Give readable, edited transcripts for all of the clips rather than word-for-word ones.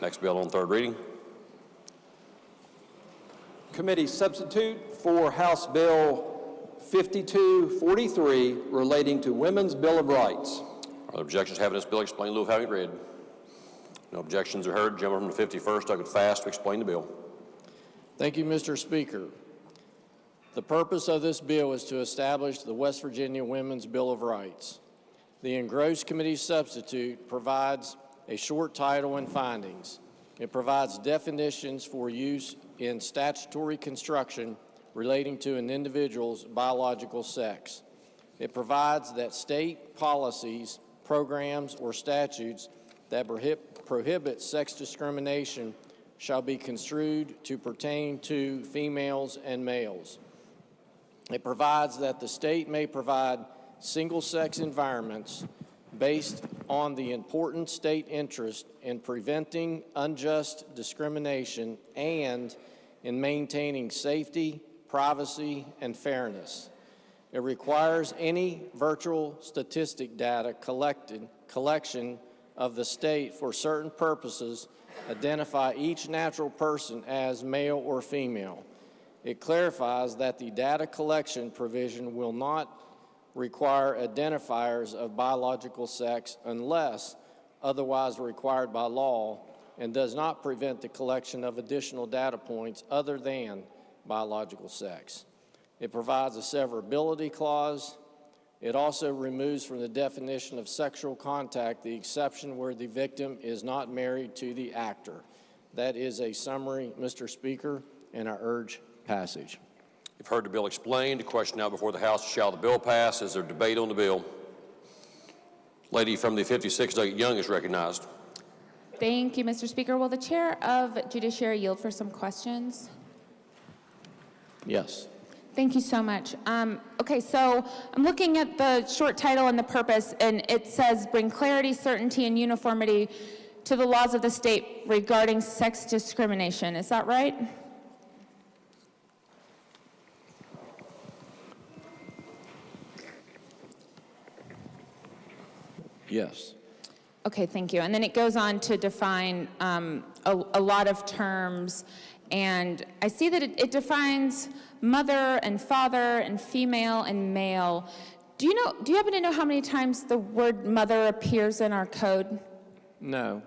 Next bill on third reading. Committee substitute for House Bill 5243 relating to Women's Bill of Rights. Are there objections to having this bill explained in lieu of having it read? No objections are heard. Gentleman from the 51st, Doug Fast, to explain the bill. Thank you, Mr. Speaker. The purpose of this bill is to establish the West Virginia Women's Bill of Rights. The engrossed committee substitute provides a short title and findings. It provides definitions for use in statutory construction relating to an individual's biological sex. It provides that state policies, programs, or statutes that prohibit sex discrimination shall be construed to pertain to females and males. It provides that the state may provide single-sex environments based on the important state interest in preventing unjust discrimination and in maintaining safety, privacy, and fairness. It requires any virtual statistic data collection of the state for certain purposes identify each natural person as male or female. It clarifies that the data collection provision will not require identifiers of biological sex unless otherwise required by law, and does not prevent the collection of additional data points other than biological sex. It provides a severability clause. It also removes from the definition of sexual contact the exception where the victim is not married to the actor. That is a summary, Mr. Speaker, and I urge passage. You've heard the bill explained. The question now before the House: shall the bill pass? Is there debate on the bill? Lady from the 56th, Doug Young, is recognized. Thank you, Mr. Speaker. Will the Chair of Judiciary yield for some questions? Yes. Thank you so much. Okay, so I'm looking at the short title and the purpose, and it says, bring clarity, certainty, and uniformity to the laws of the state regarding sex discrimination. Is that right? Yes. Okay, thank you. And then it goes on to define a lot of terms, and I see that it defines mother and father and female and male. Do you happen to know how many times the word mother appears in our code? No.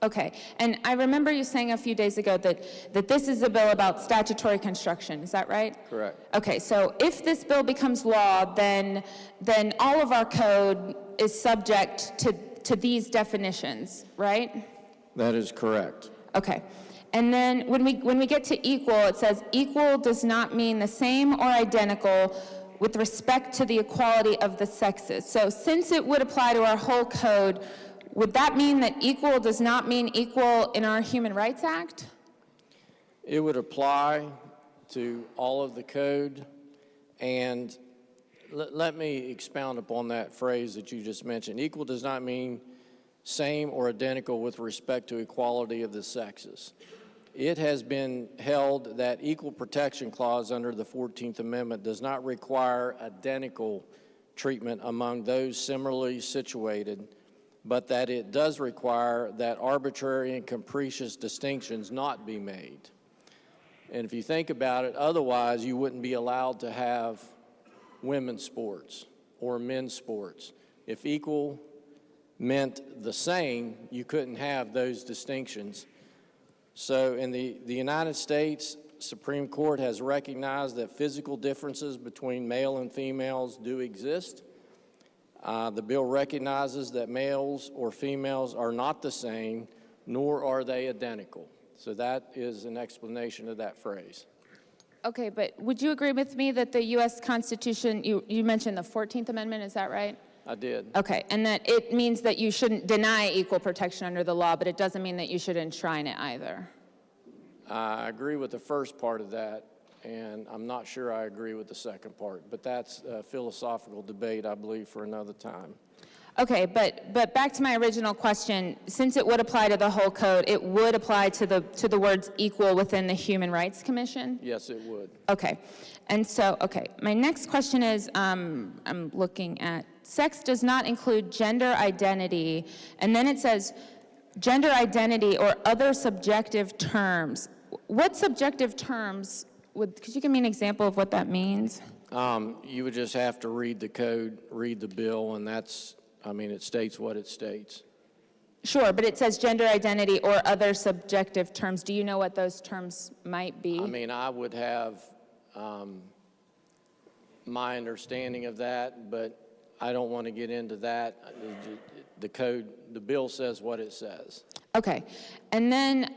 Okay, and I remember you saying a few days ago that this is a bill about statutory construction, is that right? Correct. Okay, so if this bill becomes law, then all of our code is subject to these definitions, right? That is correct. Okay, and then when we get to equal, it says equal does not mean the same or identical with respect to the equality of the sexes. So since it would apply to our whole code, would that mean that equal does not mean equal in our Human Rights Act? It would apply to all of the code, and let me expound upon that phrase that you just mentioned. Equal does not mean same or identical with respect to equality of the sexes. It has been held that equal protection clause under the 14th Amendment does not require identical treatment among those similarly situated, but that it does require that arbitrary and capricious distinctions not be made. And if you think about it, otherwise you wouldn't be allowed to have women's sports or men's sports. If equal meant the same, you couldn't have those distinctions. So in the United States Supreme Court has recognized that physical differences between male and females do exist. The bill recognizes that males or females are not the same, nor are they identical. So that is an explanation of that phrase. Okay, but would you agree with me that the U.S. Constitution, you mentioned the 14th Amendment, is that right? I did. Okay, and that it means that you shouldn't deny equal protection under the law, but it doesn't mean that you should enshrine it either. I agree with the first part of that, and I'm not sure I agree with the second part, but that's a philosophical debate, I believe, for another time. Okay, but back to my original question, since it would apply to the whole code, it would apply to the words equal within the Human Rights Commission? Yes, it would. Okay, and so, okay, my next question is, I'm looking at, sex does not include gender identity, and then it says, gender identity or other subjective terms. What subjective terms could you give me an example of what that means? You would just have to read the code, read the bill, and that's, I mean, it states what it states. Sure, but it says gender identity or other subjective terms. Do you know what those terms might be? I mean, I would have my understanding of that, but I don't want to get into that. The code, the bill says what it says. Okay, and then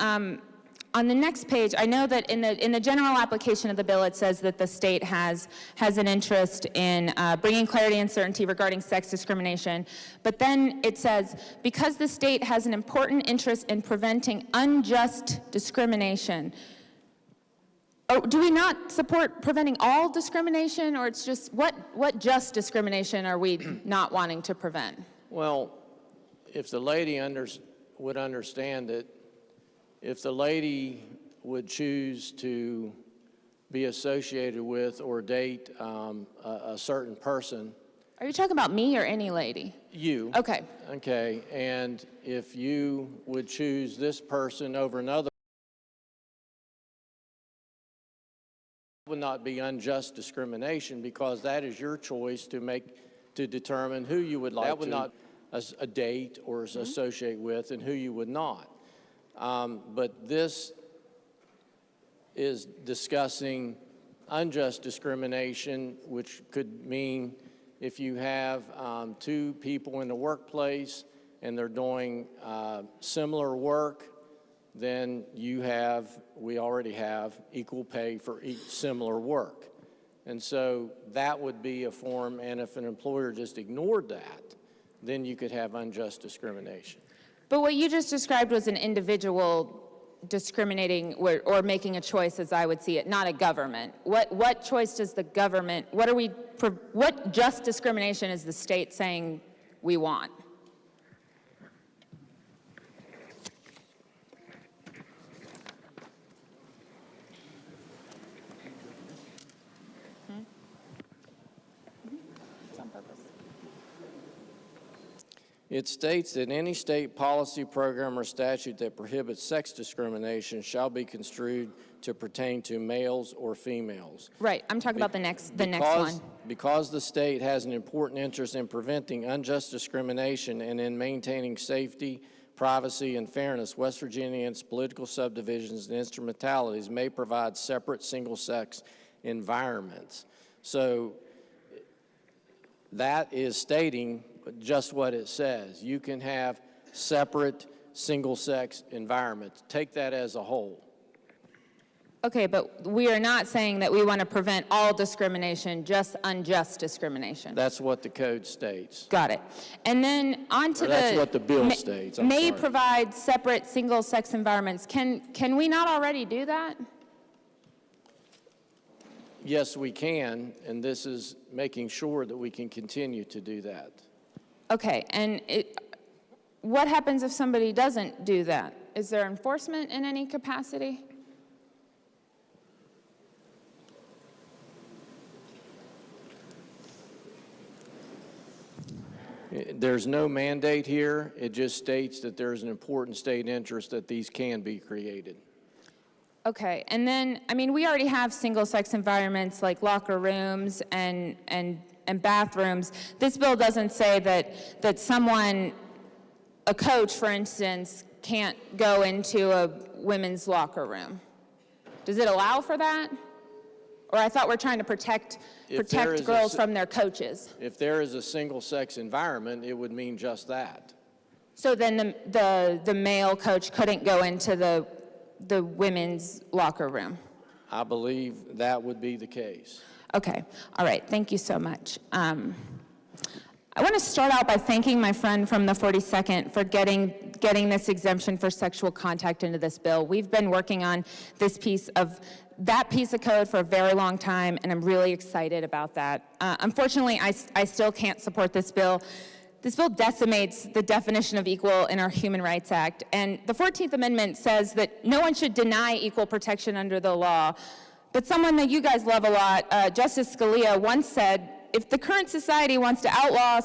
on the next page, I know that in the general application of the bill, it says that the state has an interest in bringing clarity and certainty regarding sex discrimination. But then it says, because the state has an important interest in preventing unjust discrimination. Or do we not support preventing all discrimination, or it's just what just discrimination are we not wanting to prevent? Well, if the lady would understand it, if the lady would choose to be associated with or date a certain person. Are you talking about me or any lady? You. Okay. Okay, and if you would choose this person over another, it would not be unjust discrimination, because that is your choice to determine who you would like a date or associate with and who you would not. But this is discussing unjust discrimination, which could mean if you have two people in the workplace and they're doing similar work, then we already have equal pay for similar work. And so that would be a form, and if an employer just ignored that, then you could have unjust discrimination. But what you just described was an individual discriminating or making a choice, as I would see it, not a government. What choice does the government, what just discrimination is the state saying we want? It states that any state policy, program, or statute that prohibits sex discrimination shall be construed to pertain to males or females. Right, I'm talking about the next one. Because the state has an important interest in preventing unjust discrimination and in maintaining safety, privacy, and fairness, West Virginia and its political subdivisions and instrumentalities may provide separate single-sex environments. So that is stating just what it says. You can have separate single-sex environments. Take that as a whole. Okay, but we are not saying that we want to prevent all discrimination, just unjust discrimination. That's what the code states. Got it. And then on to that's what the bill states. May provide separate single-sex environments. Can we not already do that? Yes, we can, and this is making sure that we can continue to do that. Okay, and what happens if somebody doesn't do that? Is there enforcement in any capacity? There's no mandate here. It just states that there's an important state interest that these can be created. Okay, and then, I mean, we already have single-sex environments like locker rooms and bathrooms. This bill doesn't say that someone, a coach, for instance, can't go into a women's locker room. Does it allow for that? Or I thought we're trying to protect girls from their coaches. If there is a single-sex environment, it would mean just that. So then the male coach couldn't go into the women's locker room? I believe that would be the case. Okay, all right, thank you so much. I want to start out by thanking my friend from the 42nd for getting this exemption for sexual contact into this bill. We've been working on that piece of code for a very long time, and I'm really excited about that. Unfortunately, I still can't support this bill. This bill decimates the definition of equal in our Human Rights Act, and the 14th Amendment says that no one should deny equal protection under the law. But someone that you guys love a lot, Justice Scalia, once said, if the current society wants to outlaw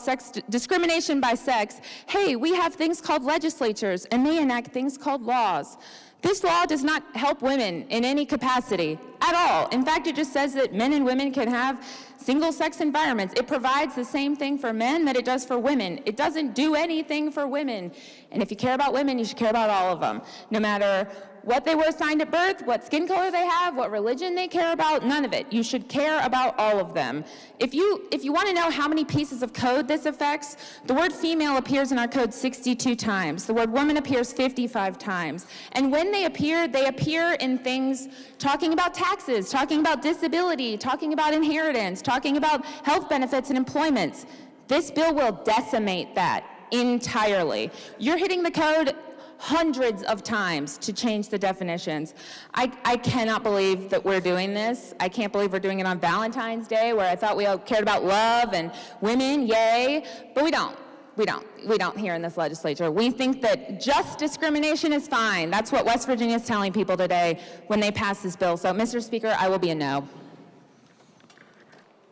discrimination by sex, hey, we have things called legislatures, and they enact things called laws. This law does not help women in any capacity at all. In fact, it just says that men and women can have single-sex environments. It provides the same thing for men that it does for women. It doesn't do anything for women. And if you care about women, you should care about all of them, no matter what they were assigned at birth, what skin color they have, what religion they care about, none of it. You should care about all of them. If you want to know how many pieces of code this affects, the word female appears in our code 62 times. The word woman appears 55 times. And when they appear in things talking about taxes, talking about disability, talking about inheritance, talking about health benefits and employments. This bill will decimate that entirely. You're hitting the code hundreds of times to change the definitions. I cannot believe that we're doing this. I can't believe we're doing it on Valentine's Day, where I thought we all cared about love and women, yay, but we don't. We don't here in this legislature. We think that just discrimination is fine. That's what West Virginia is telling people today when they pass this bill. So, Mr. Speaker, I will be a no.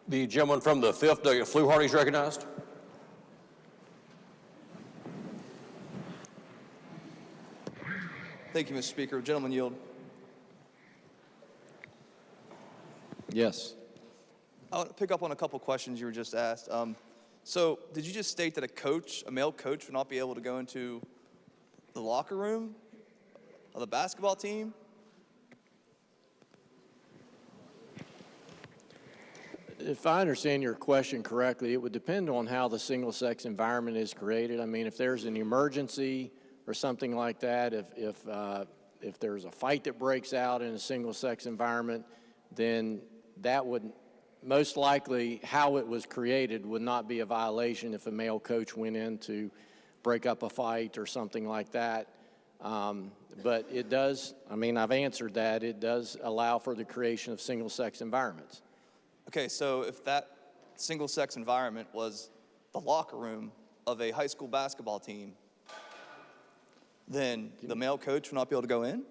The gentleman from the 5th, Delegate Fluharty, is recognized. Thank you, Mr. Speaker. Gentleman yield. Yes. I want to pick up on a couple questions you were just asked. So did you just state that a male coach would not be able to go into the locker room of the basketball team? If I understand your question correctly, it would depend on how the single-sex environment is created. I mean, if there's an emergency or something like that, if there's a fight that breaks out in a single-sex environment, then that would most likely, how it was created would not be a violation if a male coach went in to break up a fight or something like that. But it does, I mean, I've answered that, it does allow for the creation of single-sex environments. Okay, so if that single-sex environment was the locker room of a high school basketball team, then the male coach would not be able to go in?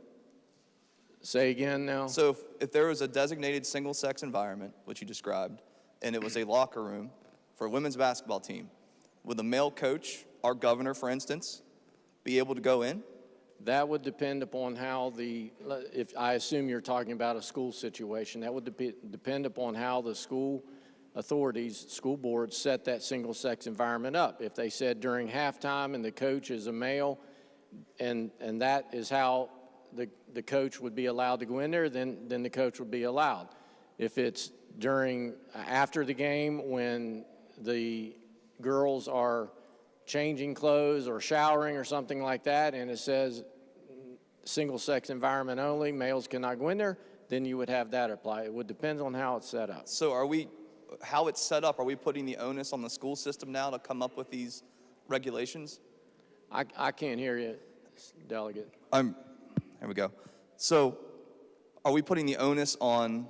Say again now? So if there was a designated single-sex environment, which you described, and it was a locker room for a women's basketball team, would the male coach, our governor, for instance, be able to go in? That would depend upon how if I assume you're talking about a school situation, that would depend upon how the school authorities, school boards set that single-sex environment up. If they said during halftime and the coach is a male, and that is how the coach would be allowed to go in there, then the coach would be allowed. If it's after the game when the girls are changing clothes or showering or something like that, and it says single-sex environment only, males cannot go in there, then you would have that apply. It would depend on how it's set up. So how it's set up, are we putting the onus on the school system now to come up with these regulations? I can't hear you, Delegate. There we go. So are we putting the onus on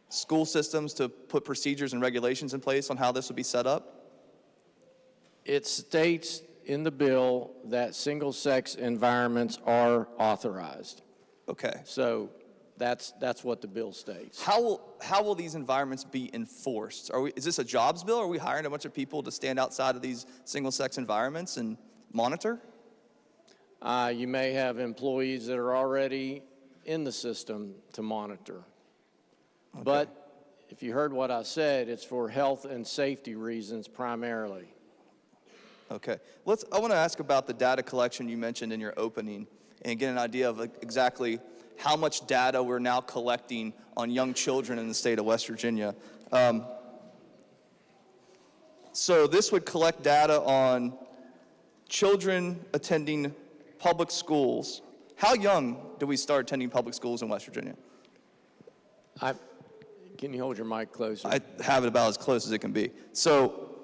school systems to put procedures and regulations in place on how this would be set up? It states in the bill that single-sex environments are authorized. Okay. So that's what the bill states. How will these environments be enforced? Is this a jobs bill? Are we hiring a bunch of people to stand outside of these single-sex environments and monitor? You may have employees that are already in the system to monitor. Okay. But if you heard what I said, it's for health and safety reasons primarily. Okay. I want to ask about the data collection you mentioned in your opening and get an idea of exactly how much data we're now collecting on young children in the state of West Virginia. So this would collect data on children attending public schools. How young do we start attending public schools in West Virginia? Can you hold your mic closer? I have it about as close as it can be. So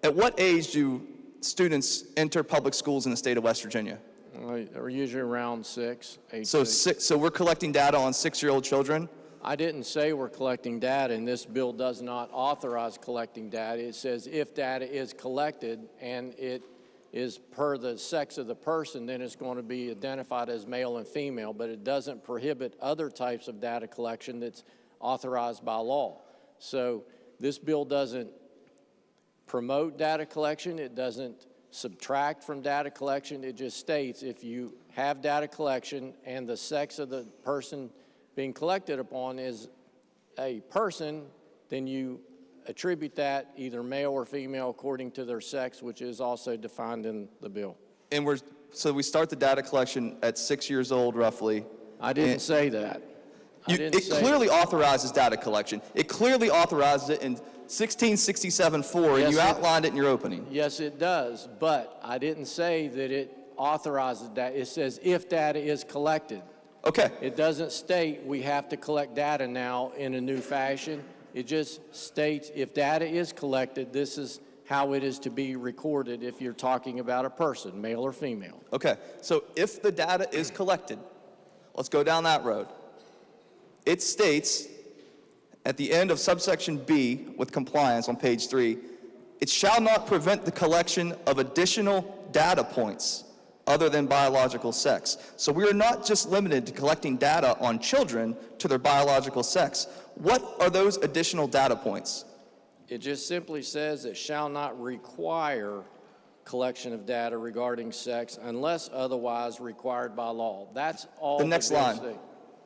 at what age do students enter public schools in the state of West Virginia? They're usually around age so six. So we're collecting data on 6-year-old children? I didn't say we're collecting data, and this bill does not authorize collecting data. It says if data is collected and it is per the sex of the person, then it's going to be identified as male and female, but it doesn't prohibit other types of data collection that's authorized by law. So This bill doesn't promote data collection. It doesn't subtract from data collection. It just states if you have data collection and the sex of the person being collected upon is a person, then you attribute that either male or female according to their sex, which is also defined in the bill. And so we start the data collection at 6 years old, roughly. I didn't say that. It clearly authorizes data collection. It clearly authorizes it in 1667-4, and you outlined it in your opening. Yes, it does, but I didn't say that it authorizes that. It says if data is collected. Okay. It doesn't state we have to collect data now in a new fashion. It just states if data is collected, this is how it is to be recorded if you're talking about a person, male or female. Okay, so if the data is collected, let's go down that road. It states at the end of subsection B with compliance on page 3, it shall not prevent the collection of additional data points other than biological sex. So we are not just limited to collecting data on children to their biological sex. What are those additional data points? It just simply says it shall not require collection of data regarding sex unless otherwise required by law. That's all. The next line. State.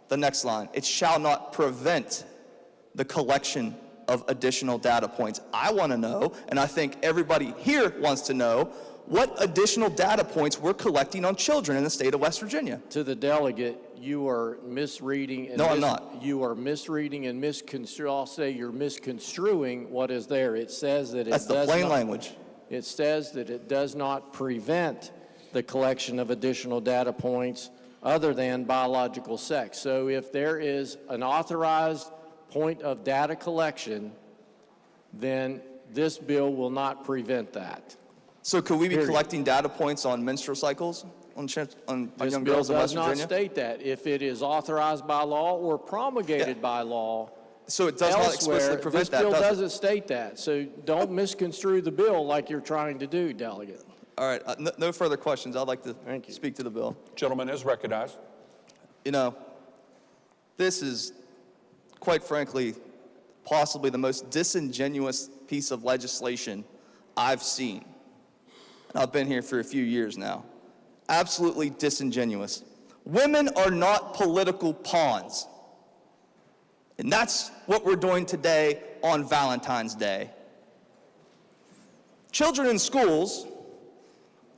The next line. It shall not prevent the collection of additional data points. I want to know, and I think everybody here wants to know, what additional data points we're collecting on children in the state of West Virginia. To the delegate, you are misreading. And no, I'm not. You are misreading and misconstruing. I'll say you're misconstruing what is there. It says that it That's the plain language. It says that it does not prevent the collection of additional data points other than biological sex. So if there is an authorized point of data collection, then this bill will not prevent that. So could we be collecting data points on menstrual cycles on young girls in West Virginia? This bill does not state that. If it is authorized by law or promulgated by law, so it does not explicitly prevent that, this bill does it? doesn't state that. So don't misconstrue the bill like you're trying to do, delegate. All right, no further questions. I'd like to speak to the bill. Gentleman is recognized. You know, this is, quite frankly, possibly the most disingenuous piece of legislation I've seen. And I've been here for a few years now. Absolutely disingenuous. Women are not political pawns. And that's what we're doing today on Valentine's Day. Children in schools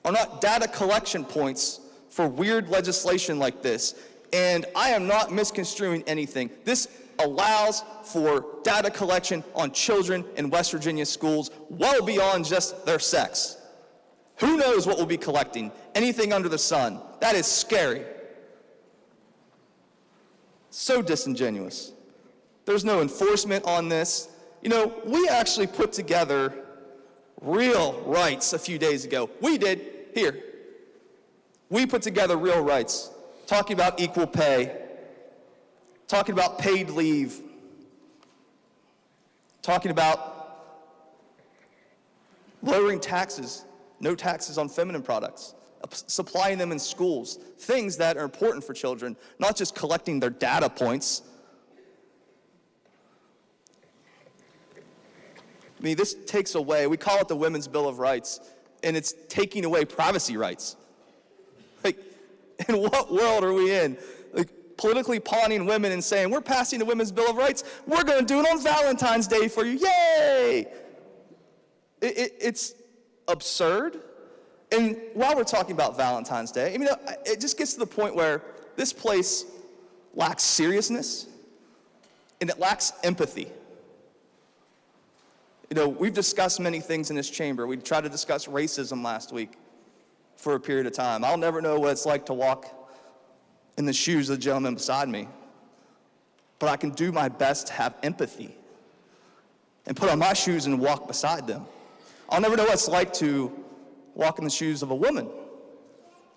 are not data collection points for weird legislation like this. And I am not misconstruing anything. This allows for data collection on children in West Virginia schools well beyond just their sex. Who knows what we'll be collecting? Anything under the sun. That is scary. So disingenuous. There's no enforcement on this. You know, we actually put together real rights a few days ago. We did, here. We put together real rights, talking about equal pay, talking about paid leave, talking about lowering taxes, no taxes on feminine products, supplying them in schools, things that are important for children, not just collecting their data points. I mean, this takes away, we call it the Women's Bill of Rights, and it's taking away privacy rights. Like, in what world are we in? Like, politically pawning women and saying, we're passing the Women's Bill of Rights, we're going to do it on Valentine's Day for you, yay! It's absurd. And while we're talking about Valentine's Day, I mean, it just gets to the point where this place lacks seriousness and it lacks empathy. You know, we've discussed many things in this chamber. We tried to discuss racism last week for a period of time. I'll never know what it's like to walk in the shoes of the gentleman beside me, but I can do my best to have empathy and put on my shoes and walk beside them. I'll never know what it's like to walk in the shoes of a woman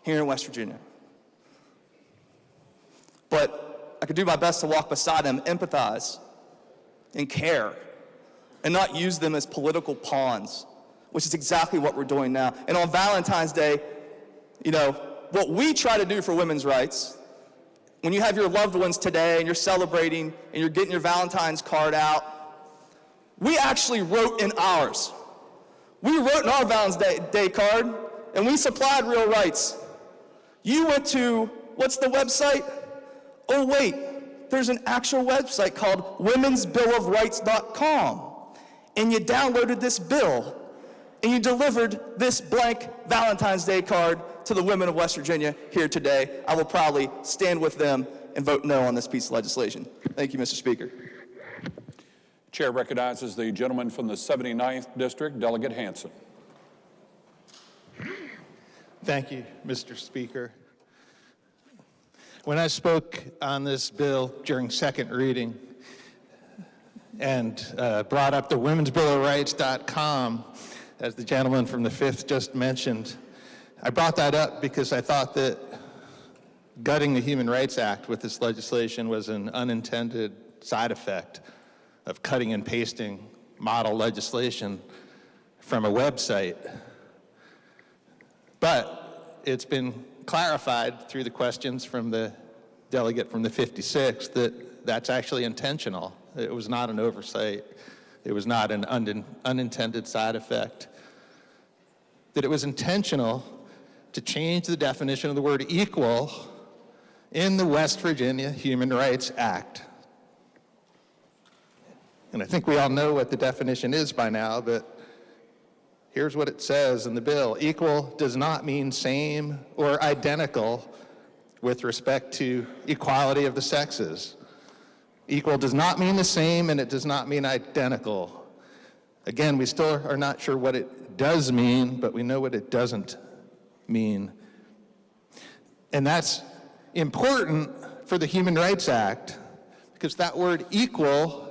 here in West Virginia. But I could do my best to walk beside them, empathize, and care, and not use them as political pawns, which is exactly what we're doing now. And on Valentine's Day, you know, what we try to do for women's rights, when you have your loved ones today and you're celebrating and you're getting your Valentine's card out, We actually wrote in ours. We wrote in our Valentine's Day card, and we supplied real rights. You went to, what's the website? Oh wait, there's an actual website called womensbillofrights.com. And you downloaded this bill, and you delivered this blank Valentine's Day card to the women of West Virginia here today. I will proudly stand with them and vote no on this piece of legislation. Thank you, Mr. Speaker. Chair recognizes the gentleman from the 79th District, Delegate Hansen. Thank you, Mr. Speaker. When I spoke on this bill during second reading and brought up the womensbillofrights.com, as the gentleman from the 5th just mentioned, I brought that up because I thought that gutting the Human Rights Act with this legislation was an unintended side effect of cutting and pasting model legislation from a website. But it's been clarified through the questions from the delegate from the 56th that that's actually intentional. It was not an oversight. It was not an unintended side effect. That it was intentional to change the definition of the word equal in the West Virginia Human Rights Act. And I think we all know what the definition is by now, but here's what it says in the bill. Equal does not mean same or identical with respect to equality of the sexes. Equal does not mean the same, and it does not mean identical. Again, we still are not sure what it does mean, but we know what it doesn't mean. And that's important for the Human Rights Act, because that word equal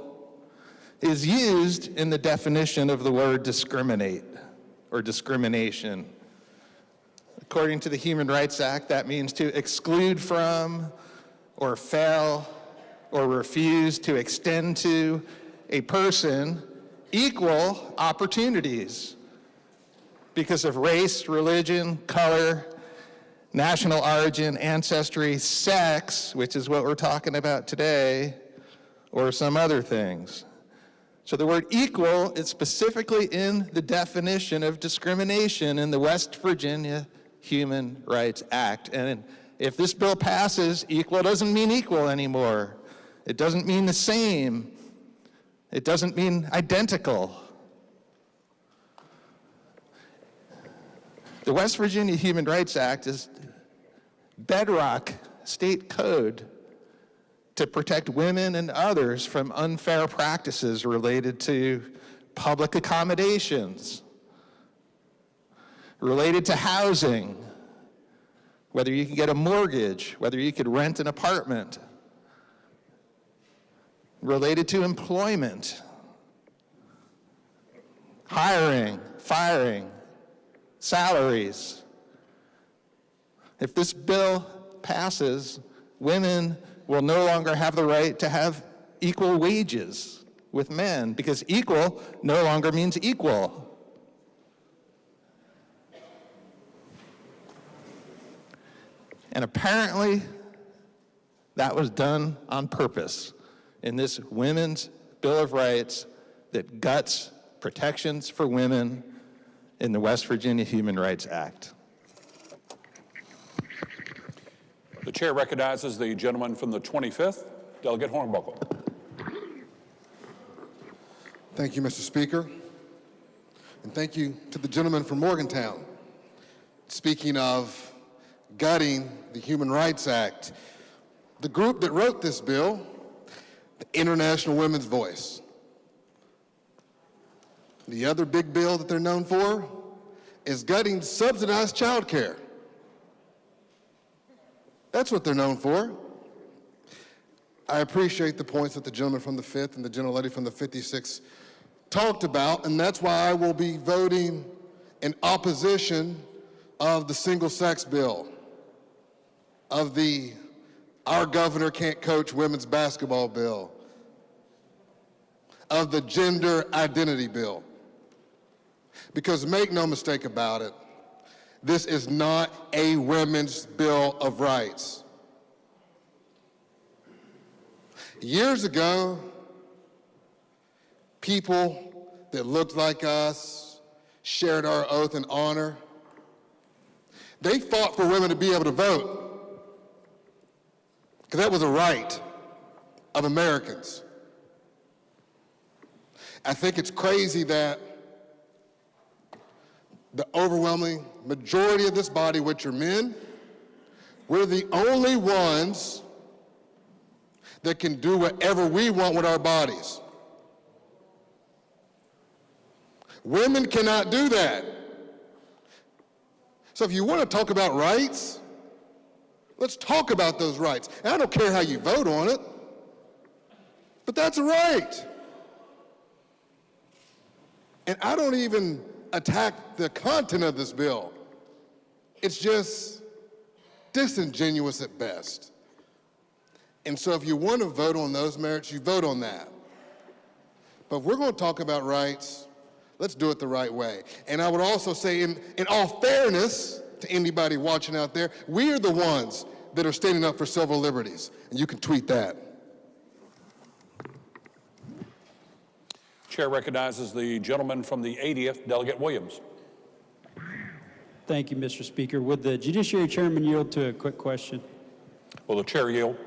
is used in the definition of the word discriminate or discrimination. According to the Human Rights Act, that means to exclude from or fail or refuse to extend to a person equal opportunities because of race, religion, color, national origin, ancestry, sex, which is what we're talking about today, or some other things. So the word equal is specifically in the definition of discrimination in the West Virginia Human Rights Act. And if this bill passes, equal doesn't mean equal anymore. It doesn't mean the same. It doesn't mean identical. The West Virginia Human Rights Act is bedrock state code to protect women and others from unfair practices related to public accommodations, related to housing, whether you can get a mortgage, whether you could rent an apartment, related to employment, hiring, firing, salaries. If this bill passes, women will no longer have the right to have equal wages with men, because equal no longer means equal. And apparently, that was done on purpose in this Women's Bill of Rights that guts protections for women in the West Virginia Human Rights Act. The chair recognizes the gentleman from the 25th, Delegate Hornbuckle. Thank you, Mr. Speaker. And thank you to the gentleman from Morgantown. Speaking of gutting the Human Rights Act, the group that wrote this bill, the International Women's Voice. The other big bill that they're known for is gutting subsidized child care. That's what they're known for. I appreciate the points that the gentleman from the 5th and the gentlelady from the 56th talked about, and that's why I will be voting in opposition of the single-sex bill, of the Our Governor Can't Coach Women's Basketball bill, of the Gender Identity bill. Because make no mistake about it, this is not a women's Bill of Rights. Years ago, people that looked like us, shared our oath and honor. They fought for women to be able to vote, because that was a right of Americans. I think it's crazy that the overwhelming majority of this body, which are men, we're the only ones that can do whatever we want with our bodies. Women cannot do that. So if you want to talk about rights, let's talk about those rights. And I don't care how you vote on it, but that's a right. And I don't even attack the content of this bill. It's just disingenuous at best. And so if you want to vote on those merits, you vote on that. But if we're going to talk about rights, let's do it the right way. And I would also say, in all fairness to anybody watching out there, we are the ones that are standing up for civil liberties. And you can tweet that. Chair recognizes the gentleman from the 80th, Delegate Williams. Thank you, Mr. Speaker. Would the Judiciary Chairman yield to a quick question? Will the chair yield?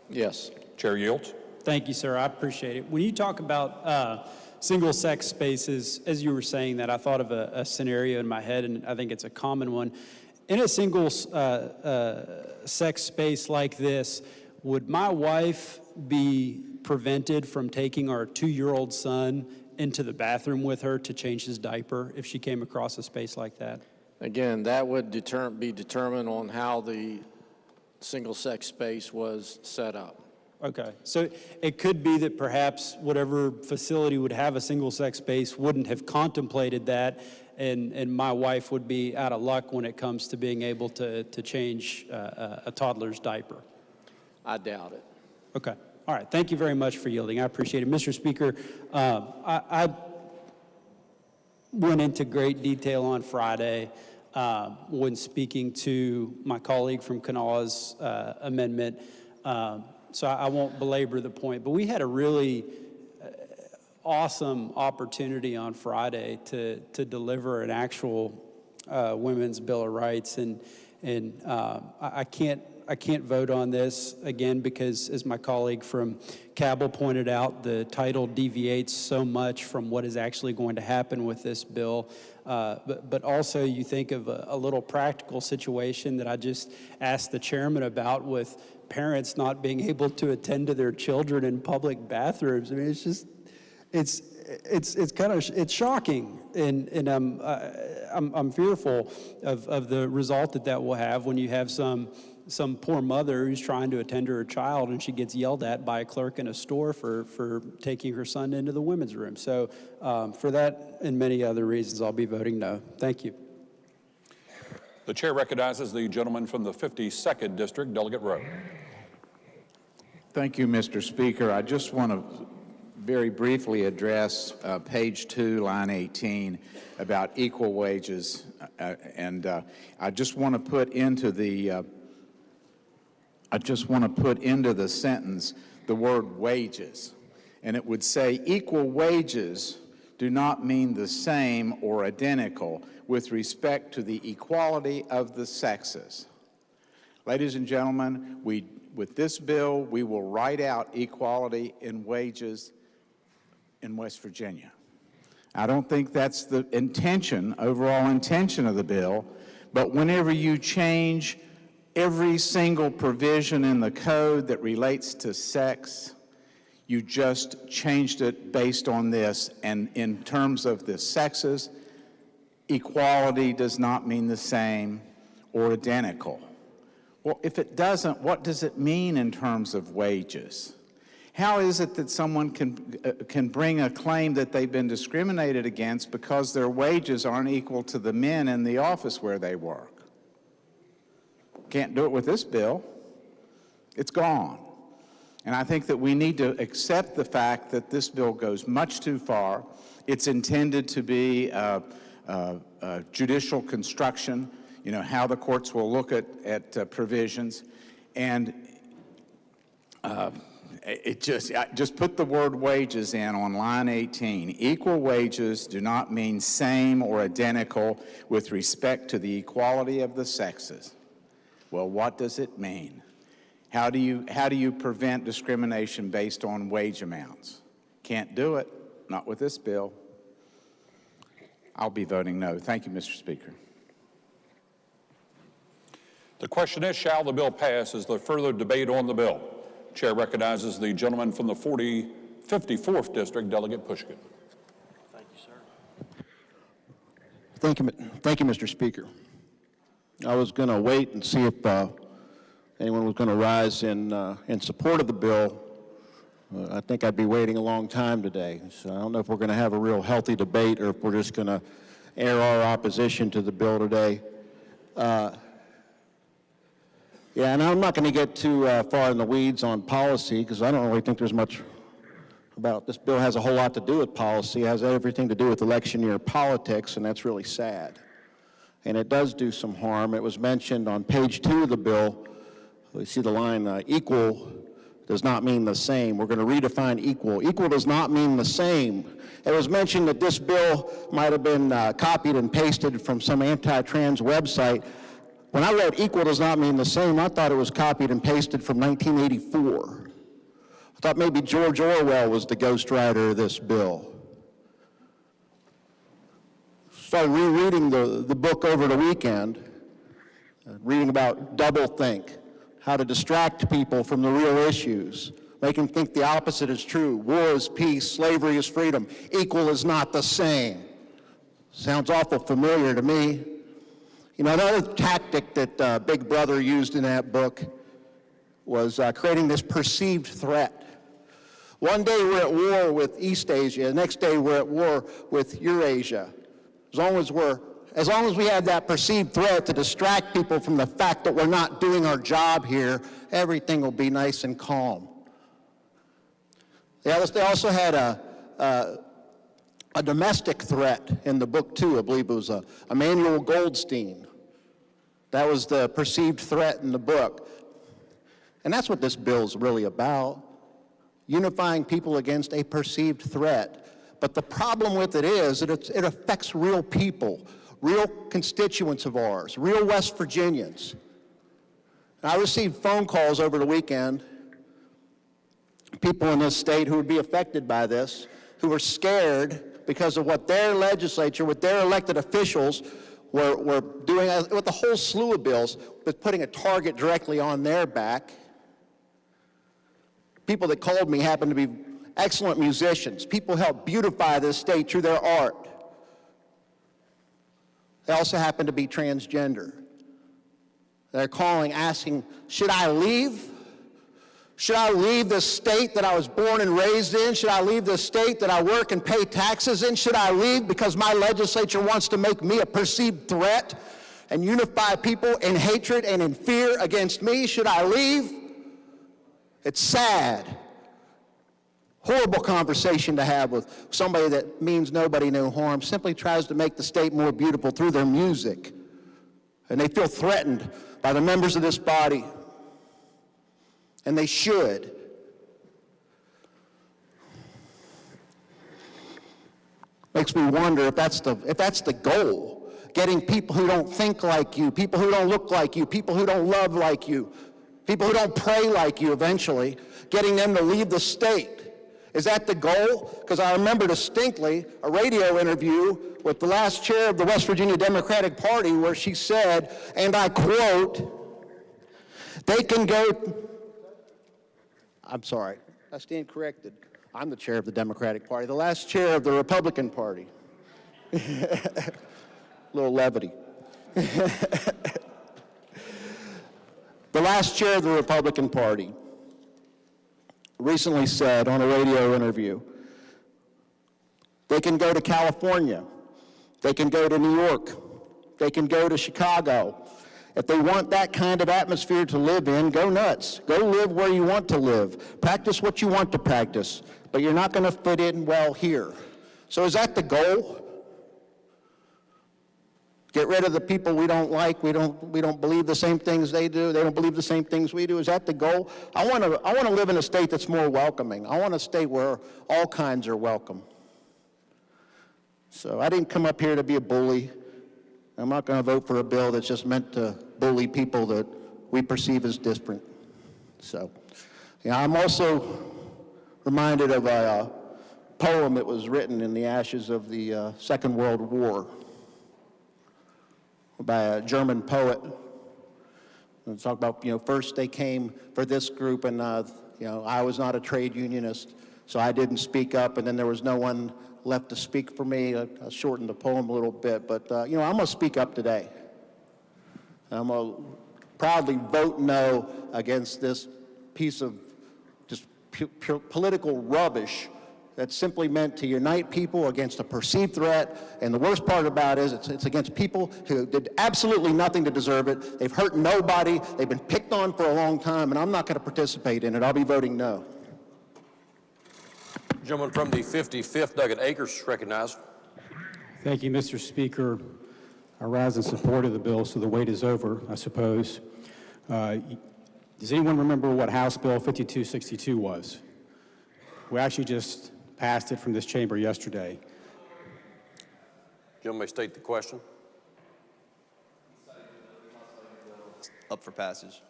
Yes. Chair yields. Thank you, sir. I appreciate it. When you talk about single-sex spaces, as you were saying that, I thought of a scenario in my head, and I think it's a common one. In a single sex space like this, would my wife be prevented from taking our 2-year-old son into the bathroom with her to change his diaper if she came across a space like that? Again, that would be determined on how the single-sex space was set up. Okay, so it could be that perhaps whatever facility would have a single-sex space wouldn't have contemplated that, and my wife would be out of luck when it comes to being able to change a toddler's diaper. I doubt it. Okay, all right, thank you very much for yielding. I appreciate it. Mr. Speaker, I went into great detail on Friday when speaking to my colleague from Kanawha's amendment. So I won't belabor the point, but we had a really awesome opportunity on Friday to deliver an actual Women's Bill of Rights, and I can't vote on this again because, as my colleague from Cabell pointed out, the title deviates so much from what is actually going to happen with this bill. But also you think of a little practical situation that I just asked the chairman about with parents not being able to attend to their children in public bathrooms. I mean, it's just, it's shocking, and I'm fearful of the result that will have when you have some poor mother who's trying to attend to her child and she gets yelled at by a clerk in a store for taking her son into the women's room. So for that and many other reasons, I'll be voting no. Thank you. The chair recognizes the gentleman from the 52nd District, Delegate Rowe. Thank you, Mr. Speaker. I just want to very briefly address page 2, line 18, about equal wages. I just want to put into the sentence the word wages. And it would say equal wages do not mean the same or identical with respect to the equality of the sexes. Ladies and gentlemen, with this bill, we will write out equality in wages in West Virginia. I don't think that's the overall intention of the bill, but whenever you change every single provision in the code that relates to sex, you just changed it based on this, and in terms of the sexes, equality does not mean the same or identical. Well, if it doesn't, what does it mean in terms of wages? How is it that someone can bring a claim that they've been discriminated against because their wages aren't equal to the men in the office where they work? Can't do it with this bill. It's gone. And I think that we need to accept the fact that this bill goes much too far. It's intended to be judicial construction, you know, how the courts will look at provisions. And Just put the word wages in on line 18. Equal wages do not mean same or identical with respect to the equality of the sexes. Well, what does it mean? How do you prevent discrimination based on wage amounts? Can't do it, not with this bill. I'll be voting no. Thank you, Mr. Speaker. The question is, shall the bill pass? Is there further debate on the bill? Chair recognizes the gentleman from the 54th District, Delegate Pushkin. Thank you, sir. Thank you, Mr. Speaker. I was going to wait and see if anyone was going to rise in support of the bill. I think I'd be waiting a long time today. So I don't know if we're going to have a real healthy debate or if we're just going to air our opposition to the bill today. Yeah, and I'm not going to get too far in the weeds on policy because I don't really think there's much about this bill. Has a whole lot to do with policy. It has everything to do with election year politics, and that's really sad. And it does do some harm. It was mentioned on page 2 of the bill. We see the line, equal does not mean the same. We're going to redefine equal. Equal does not mean the same. It was mentioned that this bill might have been copied and pasted from some anti-trans website. When I read equal does not mean the same, I thought it was copied and pasted from 1984. I thought maybe George Orwell was the ghostwriter of this bill. Started rereading the book over the weekend, reading about doublethink, how to distract people from the real issues, make them think the opposite is true. War is peace, slavery is freedom, equal is not the same. Sounds awful familiar to me. You know, another tactic that Big Brother used in that book was creating this perceived threat. One day we're at war with East Asia, the next day we're at war with Eurasia. As long as we have that perceived threat to distract people from the fact that we're not doing our job here, everything will be nice and calm. They also had a domestic threat in the book too. I believe it was Emmanuel Goldstein. That was the perceived threat in the book. And that's what this bill is really about, unifying people against a perceived threat. But the problem with it is that it affects real people, real constituents of ours, real West Virginians. And I received phone calls over the weekend, people in this state who would be affected by this, who were scared because of what their legislature, what their elected officials were doing with a whole slew of bills, with putting a target directly on their back. People that called me happened to be excellent musicians. People help beautify this state through their art. They also happen to be transgender. They're calling, asking, should I leave? Should I leave the state that I was born and raised in? Should I leave the state that I work and pay taxes in? Should I leave because my legislature wants to make me a perceived threat and unify people in hatred and in fear against me? Should I leave? It's sad. Horrible conversation to have with somebody that means nobody no harm, simply tries to make the state more beautiful through their music. And they feel threatened by the members of this body. And they should. Makes me wonder if that's the goal, getting people who don't think like you, people who don't look like you, people who don't love like you, people who don't pray like you eventually, getting them to leave the state. Is that the goal? Because I remember distinctly a radio interview with the last chair of the West Virginia Democratic Party where she said, and I quote, they can go... I'm sorry, I stand corrected. I'm the chair of the Democratic Party, the last chair of the Republican Party. Little levity. The last chair of the Republican Party recently said on a radio interview, they can go to California, they can go to New York, they can go to Chicago. If they want that kind of atmosphere to live in, go nuts. Go live where you want to live. Practice what you want to practice, but you're not going to fit in well here. So is that the goal? Get rid of the people we don't like. We don't believe the same things they do. They don't believe the same things we do. Is that the goal? I want to live in a state that's more welcoming. I want a state where all kinds are welcome. So I didn't come up here to be a bully. I'm not going to vote for a bill that's just meant to bully people that we perceive as different. So, I'm also reminded of a poem that was written in the ashes of the Second World War by a German poet. And talk about, first they came for this group, and I was not a trade unionist, so I didn't speak up, and then there was no one left to speak for me. I shortened the poem a little bit, but I'm going to speak up today. I'm going to proudly vote no against this piece of just pure political rubbish that's simply meant to unite people against a perceived threat. And the worst part about it is it's against people who did absolutely nothing to deserve it. They've hurt nobody. They've been picked on for a long time, and I'm not going to participate in it. I'll be voting no. Gentleman from the 55th Nugget Acres recognized. Thank you, Mr. Speaker. I rise in support of the bill, so the wait is over, I suppose. Does anyone remember what House Bill 5262 was? We actually just passed it from this chamber yesterday. Gentleman may state the question. Up for passage.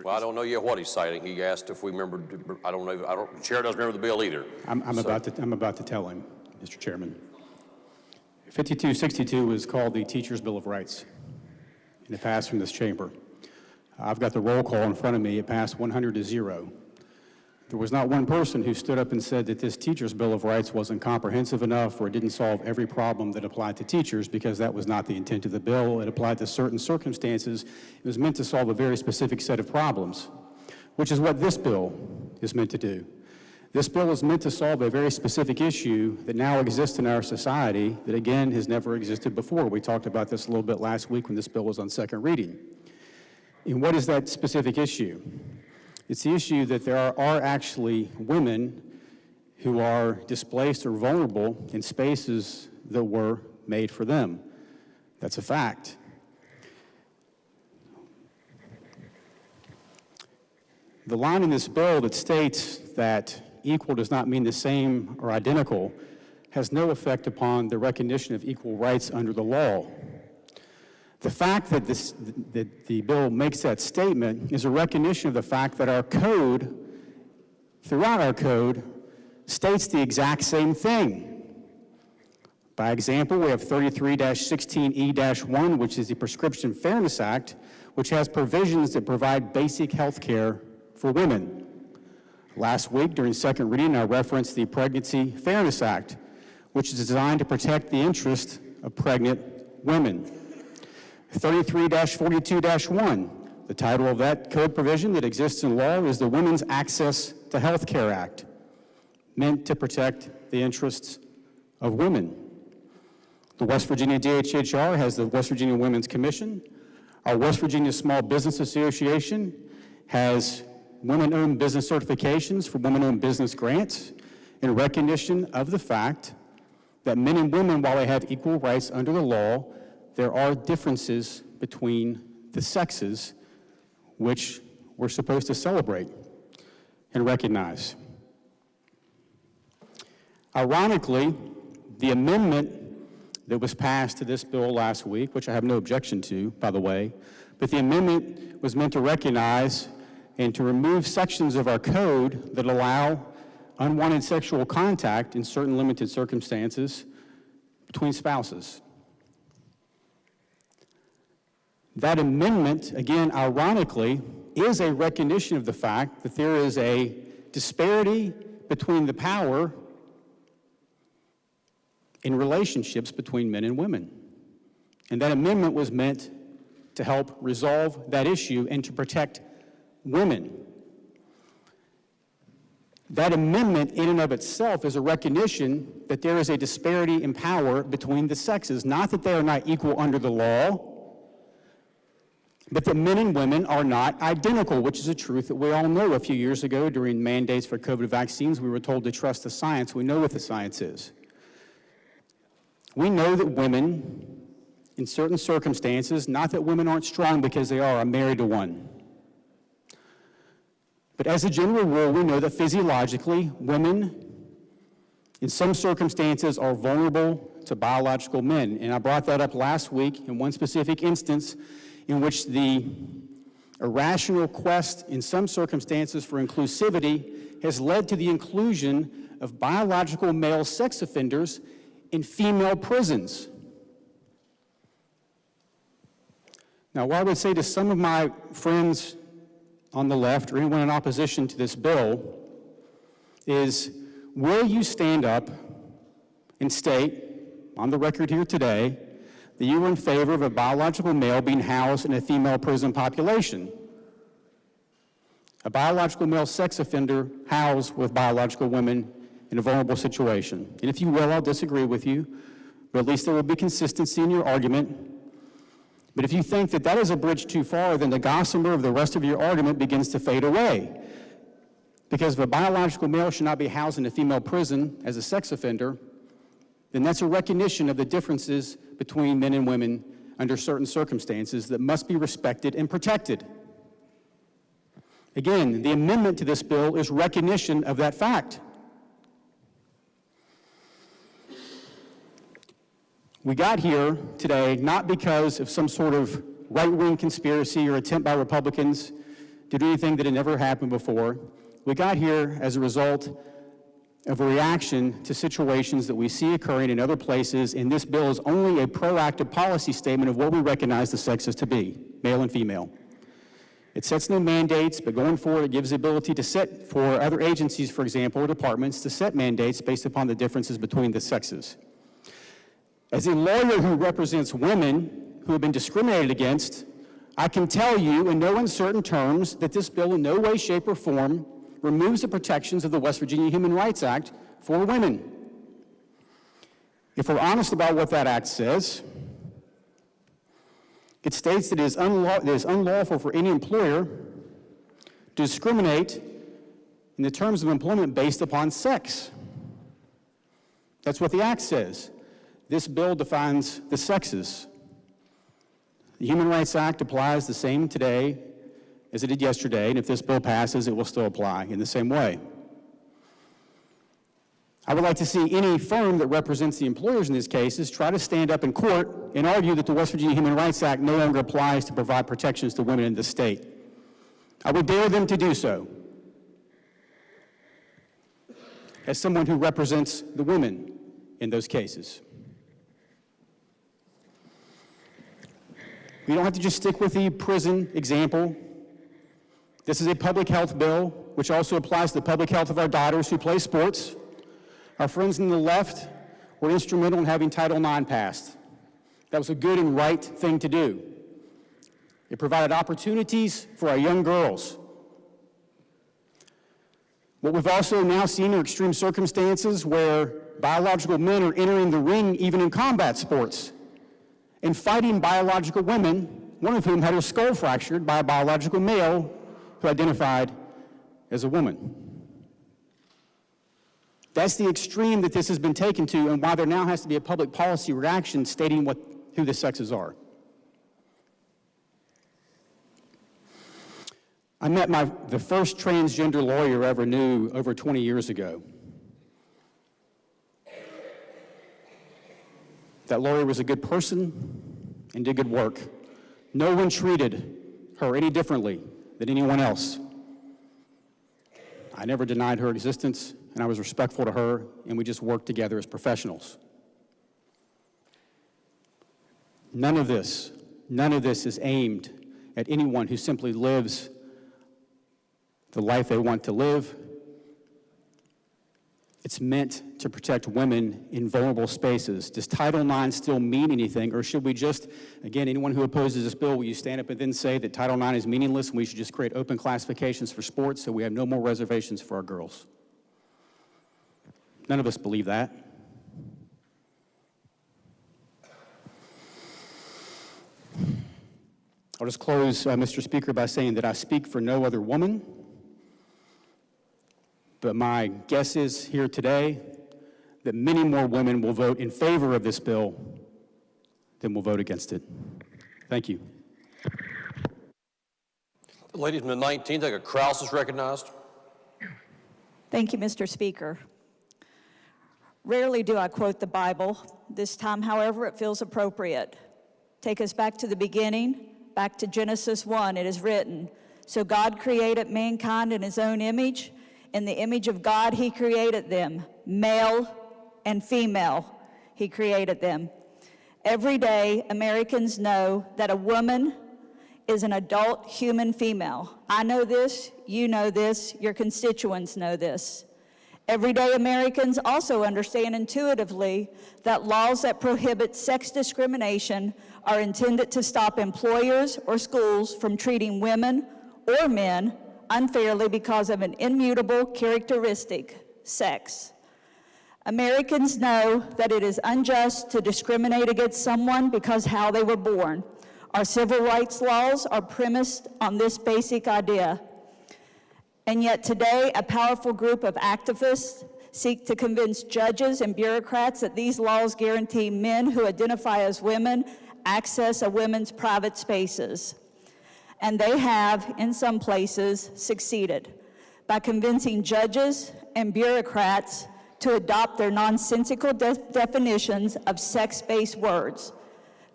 Well, I don't know yet what he's citing. He asked if we remembered. I don't know. The chair doesn't remember the bill either. I'm about to tell him, Mr. Chairman. 5262 was called the Teachers' Bill of Rights, and it passed from this chamber. I've got the roll call in front of me. It passed 100-0. There was not one person who stood up and said that this Teachers' Bill of Rights wasn't comprehensive enough or it didn't solve every problem that applied to teachers, because that was not the intent of the bill. It applied to certain circumstances. It was meant to solve a very specific set of problems, which is what this bill is meant to do. This bill is meant to solve a very specific issue that now exists in our society that, again, has never existed before. We talked about this a little bit last week when this bill was on second reading. And what is that specific issue? It's the issue that there are actually women who are displaced or vulnerable in spaces that were made for them. That's a fact. The line in this bill that states that equal does not mean the same or identical has no effect upon the recognition of equal rights under the law. The fact that the bill makes that statement is a recognition of the fact that our code, throughout our code, states the exact same thing. By example, we have 33-16E-1, which is the Prescription Fairness Act, which has provisions that provide basic health care for women. Last week, during second reading, I referenced the Pregnancy Fairness Act, which is designed to protect the interests of pregnant women. 33-42-1, the title of that code provision that exists in law is the Women's Access to Health Care Act, meant to protect the interests of women. The West Virginia DHHR has the West Virginia Women's Commission. Our West Virginia Small Business Association has women-owned business certifications for women-owned business grants in recognition of the fact that men and women, while they have equal rights under the law, there are differences between the sexes which we're supposed to celebrate and recognize. Ironically, the amendment that was passed to this bill last week, which I have no objection to, by the way, but the amendment was meant to recognize and to remove sections of our code that allow unwanted sexual contact in certain limited circumstances between spouses. That amendment, again, ironically, is a recognition of the fact that there is a disparity between the power in relationships between men and women. And that amendment was meant to help resolve that issue and to protect women. That amendment in and of itself is a recognition that there is a disparity in power between the sexes, not that they are not equal under the law, but that men and women are not identical, which is a truth that we all know. A few years ago, during mandates for COVID vaccines, we were told to trust the science. We know what the science is. We know that women in certain circumstances, not that women aren't strong because they are, I'm married to one. But as a general rule, we know that physiologically, women in some circumstances are vulnerable to biological men. And I brought that up last week in one specific instance in which the irrational quest in some circumstances for inclusivity has led to the inclusion of biological male sex offenders in female prisons. Now, what I would say to some of my friends on the left or anyone in opposition to this bill is, will you stand up and state on the record here today that you are in favor of a biological male being housed in a female prison population? A biological male sex offender housed with biological women in a vulnerable situation. And if you will, I'll disagree with you, but at least there will be consistency in your argument. But if you think that that is a bridge too far, then the gossamer of the rest of your argument begins to fade away. Because if a biological male should not be housed in a female prison as a sex offender, then that's a recognition of the differences between men and women under certain circumstances that must be respected and protected. Again, the amendment to this bill is recognition of that fact. We got here today not because of some sort of right-wing conspiracy or attempt by Republicans to do anything that had never happened before. We got here as a result of a reaction to situations that we see occurring in other places, and this bill is only a proactive policy statement of what we recognize the sexes to be, male and female. It sets no mandates, but going forward it gives the ability to set for other agencies, for example, or departments, to set mandates based upon the differences between the sexes. As a lawyer who represents women who have been discriminated against, I can tell you in no uncertain terms that this bill in no way, shape, or form removes the protections of the West Virginia Human Rights Act for women. If we're honest about what that act says, it states that it is unlawful for any employer to discriminate in the terms of employment based upon sex. That's what the act says. This bill defines the sexes. The Human Rights Act applies the same today as it did yesterday, and if this bill passes, it will still apply in the same way. I would like to see any firm that represents the employers in these cases try to stand up in court and argue that the West Virginia Human Rights Act no longer applies to provide protections to women in the state. I would dare them to do so. As someone who represents the women in those cases. We don't have to just stick with the prison example. This is a public health bill, which also applies to the public health of our daughters who play sports. Our friends on the left were instrumental in having Title IX passed. That was a good and right thing to do. It provided opportunities for our young girls. What we've also now seen are extreme circumstances where biological men are entering the ring even in combat sports and fighting biological women, one of whom had her skull fractured by a biological male who identified as a woman. That's the extreme that this has been taken to, and why there now has to be a public policy reaction stating who the sexes are. I met the first transgender lawyer I ever knew over 20 years ago. That lawyer was a good person and did good work. No one treated her any differently than anyone else. I never denied her existence, and I was respectful to her, and we just worked together as professionals. None of this is aimed at anyone who simply lives the life they want to live. It's meant to protect women in vulnerable spaces. Does Title IX still mean anything, or should we just, again, anyone who opposes this bill, will you stand up and then say that Title IX is meaningless and we should just create open classifications for sports so we have no more reservations for our girls? None of us believe that. I'll just close, Mr. Speaker, by saying that I speak for no other woman. But my guess is here today that many more women will vote in favor of this bill then we'll vote against it. Thank you. The lady from the 19th, Delegate Kraus is recognized. Thank you, Mr. Speaker. Rarely do I quote the Bible. This time, however, it feels appropriate. Take us back to the beginning, back to Genesis 1. It is written, "So God created mankind in his own image. In the image of God, he created them. Male and female, he created them." Every day, Americans know that a woman is an adult human female. I know this, you know this, your constituents know this. Everyday Americans also understand intuitively that laws that prohibit sex discrimination are intended to stop employers or schools from treating women or men unfairly because of an immutable characteristic, sex. Americans know that it is unjust to discriminate against someone because of how they were born. Our civil rights laws are premised on this basic idea. And yet today, a powerful group of activists seek to convince judges and bureaucrats that these laws guarantee men who identify as women access to women's private spaces. And they have, in some places, succeeded by convincing judges and bureaucrats to adopt their nonsensical definitions of sex-based words.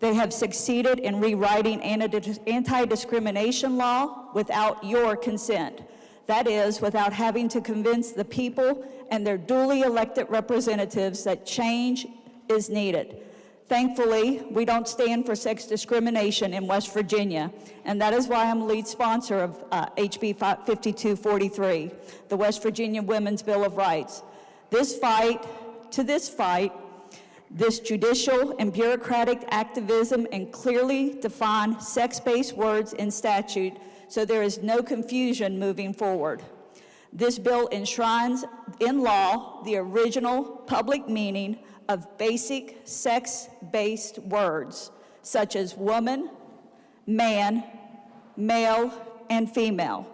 They have succeeded in rewriting anti-discrimination law without your consent. That is, without having to convince the people and their duly elected representatives that change is needed. Thankfully, we don't stand for sex discrimination in West Virginia, and that is why I'm lead sponsor of HB 5243, the West Virginia Women's Bill of Rights. This judicial and bureaucratic activism and clearly defined sex-based words in statute so there is no confusion moving forward. This bill enshrines in law the original public meaning of basic sex-based words, such as woman, man, male, and female.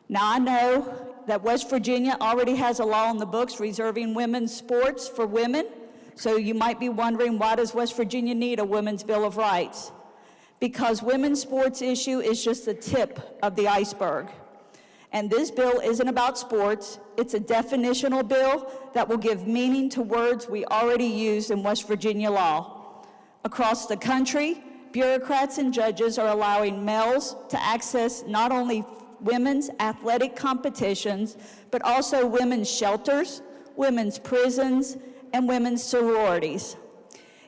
Now, I know that West Virginia already has a law on the books reserving women's sports for women, so you might be wondering, why does West Virginia need a Women's Bill of Rights? Because women's sports issue is just the tip of the iceberg. And this bill isn't about sports. It's a definitional bill that will give meaning to words we already use in West Virginia law. Across the country, bureaucrats and judges are allowing males to access not only women's athletic competitions, but also women's shelters, women's prisons, and women's sororities.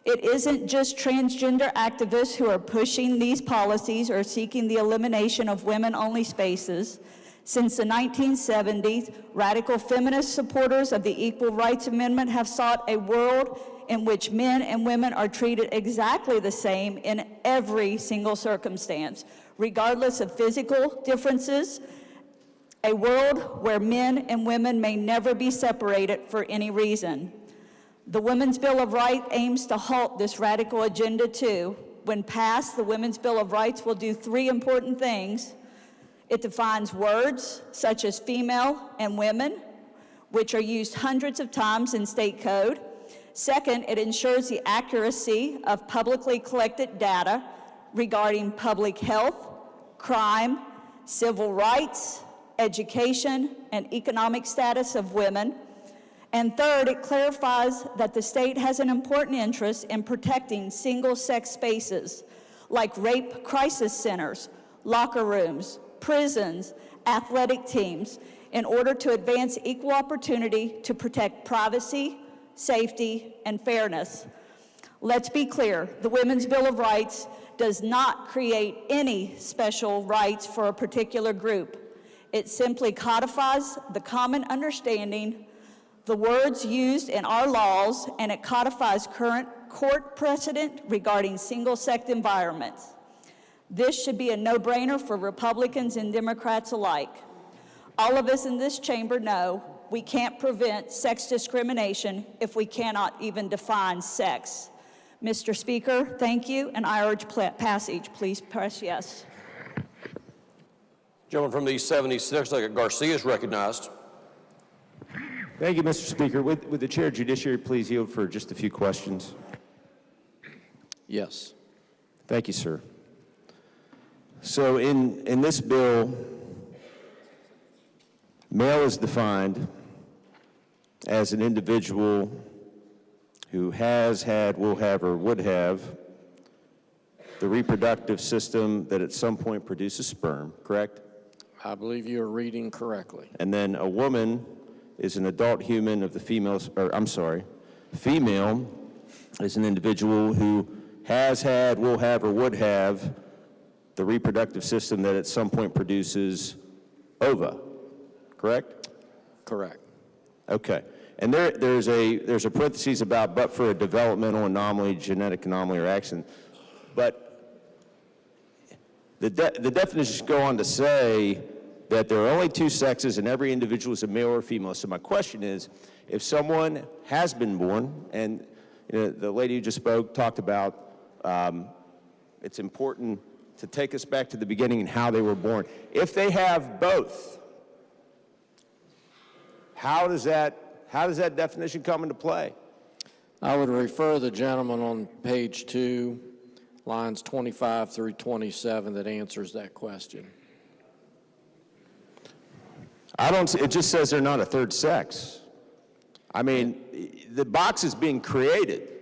It isn't just transgender activists who are pushing these policies or seeking the elimination of women-only spaces. Since the 1970s, radical feminist supporters of the Equal Rights Amendment have sought a world in which men and women are treated exactly the same in every single circumstance, regardless of physical differences, a world where men and women may never be separated for any reason. The Women's Bill of Rights aims to halt this radical agenda too. When passed, the Women's Bill of Rights will do three important things. It defines words such as female and women, which are used hundreds of times in state code. Second, it ensures the accuracy of publicly collected data regarding public health, crime, civil rights, education, and economic status of women. And third, it clarifies that the state has an important interest in protecting single-sex spaces like rape crisis centers, locker rooms, prisons, athletic teams, in order to advance equal opportunity to protect privacy, safety, and fairness. Let's be clear, the Women's Bill of Rights does not create any special rights for a particular group. It simply codifies the common understanding, the words used in our laws, and it codifies current court precedent regarding single-sex environments. This should be a no-brainer for Republicans and Democrats alike. All of us in this chamber know we can't prevent sex discrimination if we cannot even define sex. Mr. Speaker, thank you, and I urge passage. Please press yes. Gentleman from the 76th, Delegate Garcia is recognized. Thank you, Mr. Speaker. Would the Chair of Judiciary please yield for just a few questions? Yes. Thank you, sir. So in this bill, male is defined as an individual who has had, will have, or would have the reproductive system that at some point produces sperm, correct? I believe you are reading correctly. And then a woman is an adult human of the females, or I'm sorry, female is an individual who has had, will have, or would have the reproductive system that at some point produces ova, correct? Correct. Okay. And there's a parentheses about but for a developmental anomaly, genetic anomaly, or accident. But the definitions go on to say that there are only two sexes and every individual is a male or female. So my question is, if someone has been born, and the lady who just spoke talked about it's important to take us back to the beginning and how they were born. If they have both, how does that definition come into play? I would refer the gentleman on page 2, lines 25 through 27, that answers that question. I don't see, it just says they're not a third sex. I mean, the box is being created.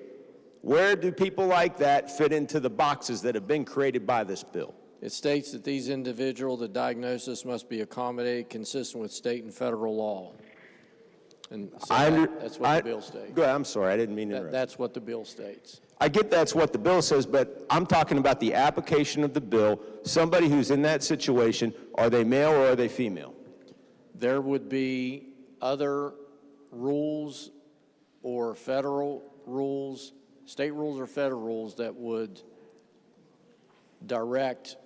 Where do people like that fit into the boxes that have been created by this bill? It states that these individuals, the diagnosis must be accommodated consistent with state and federal law. And so that's what the bill states. Go ahead, I'm sorry, I didn't mean to interrupt. That's what the bill states. I get that's what the bill says, but I'm talking about the application of the bill. Somebody who's in that situation, are they male or are they female? There would be other rules or federal rules, state rules or federal rules that would direct.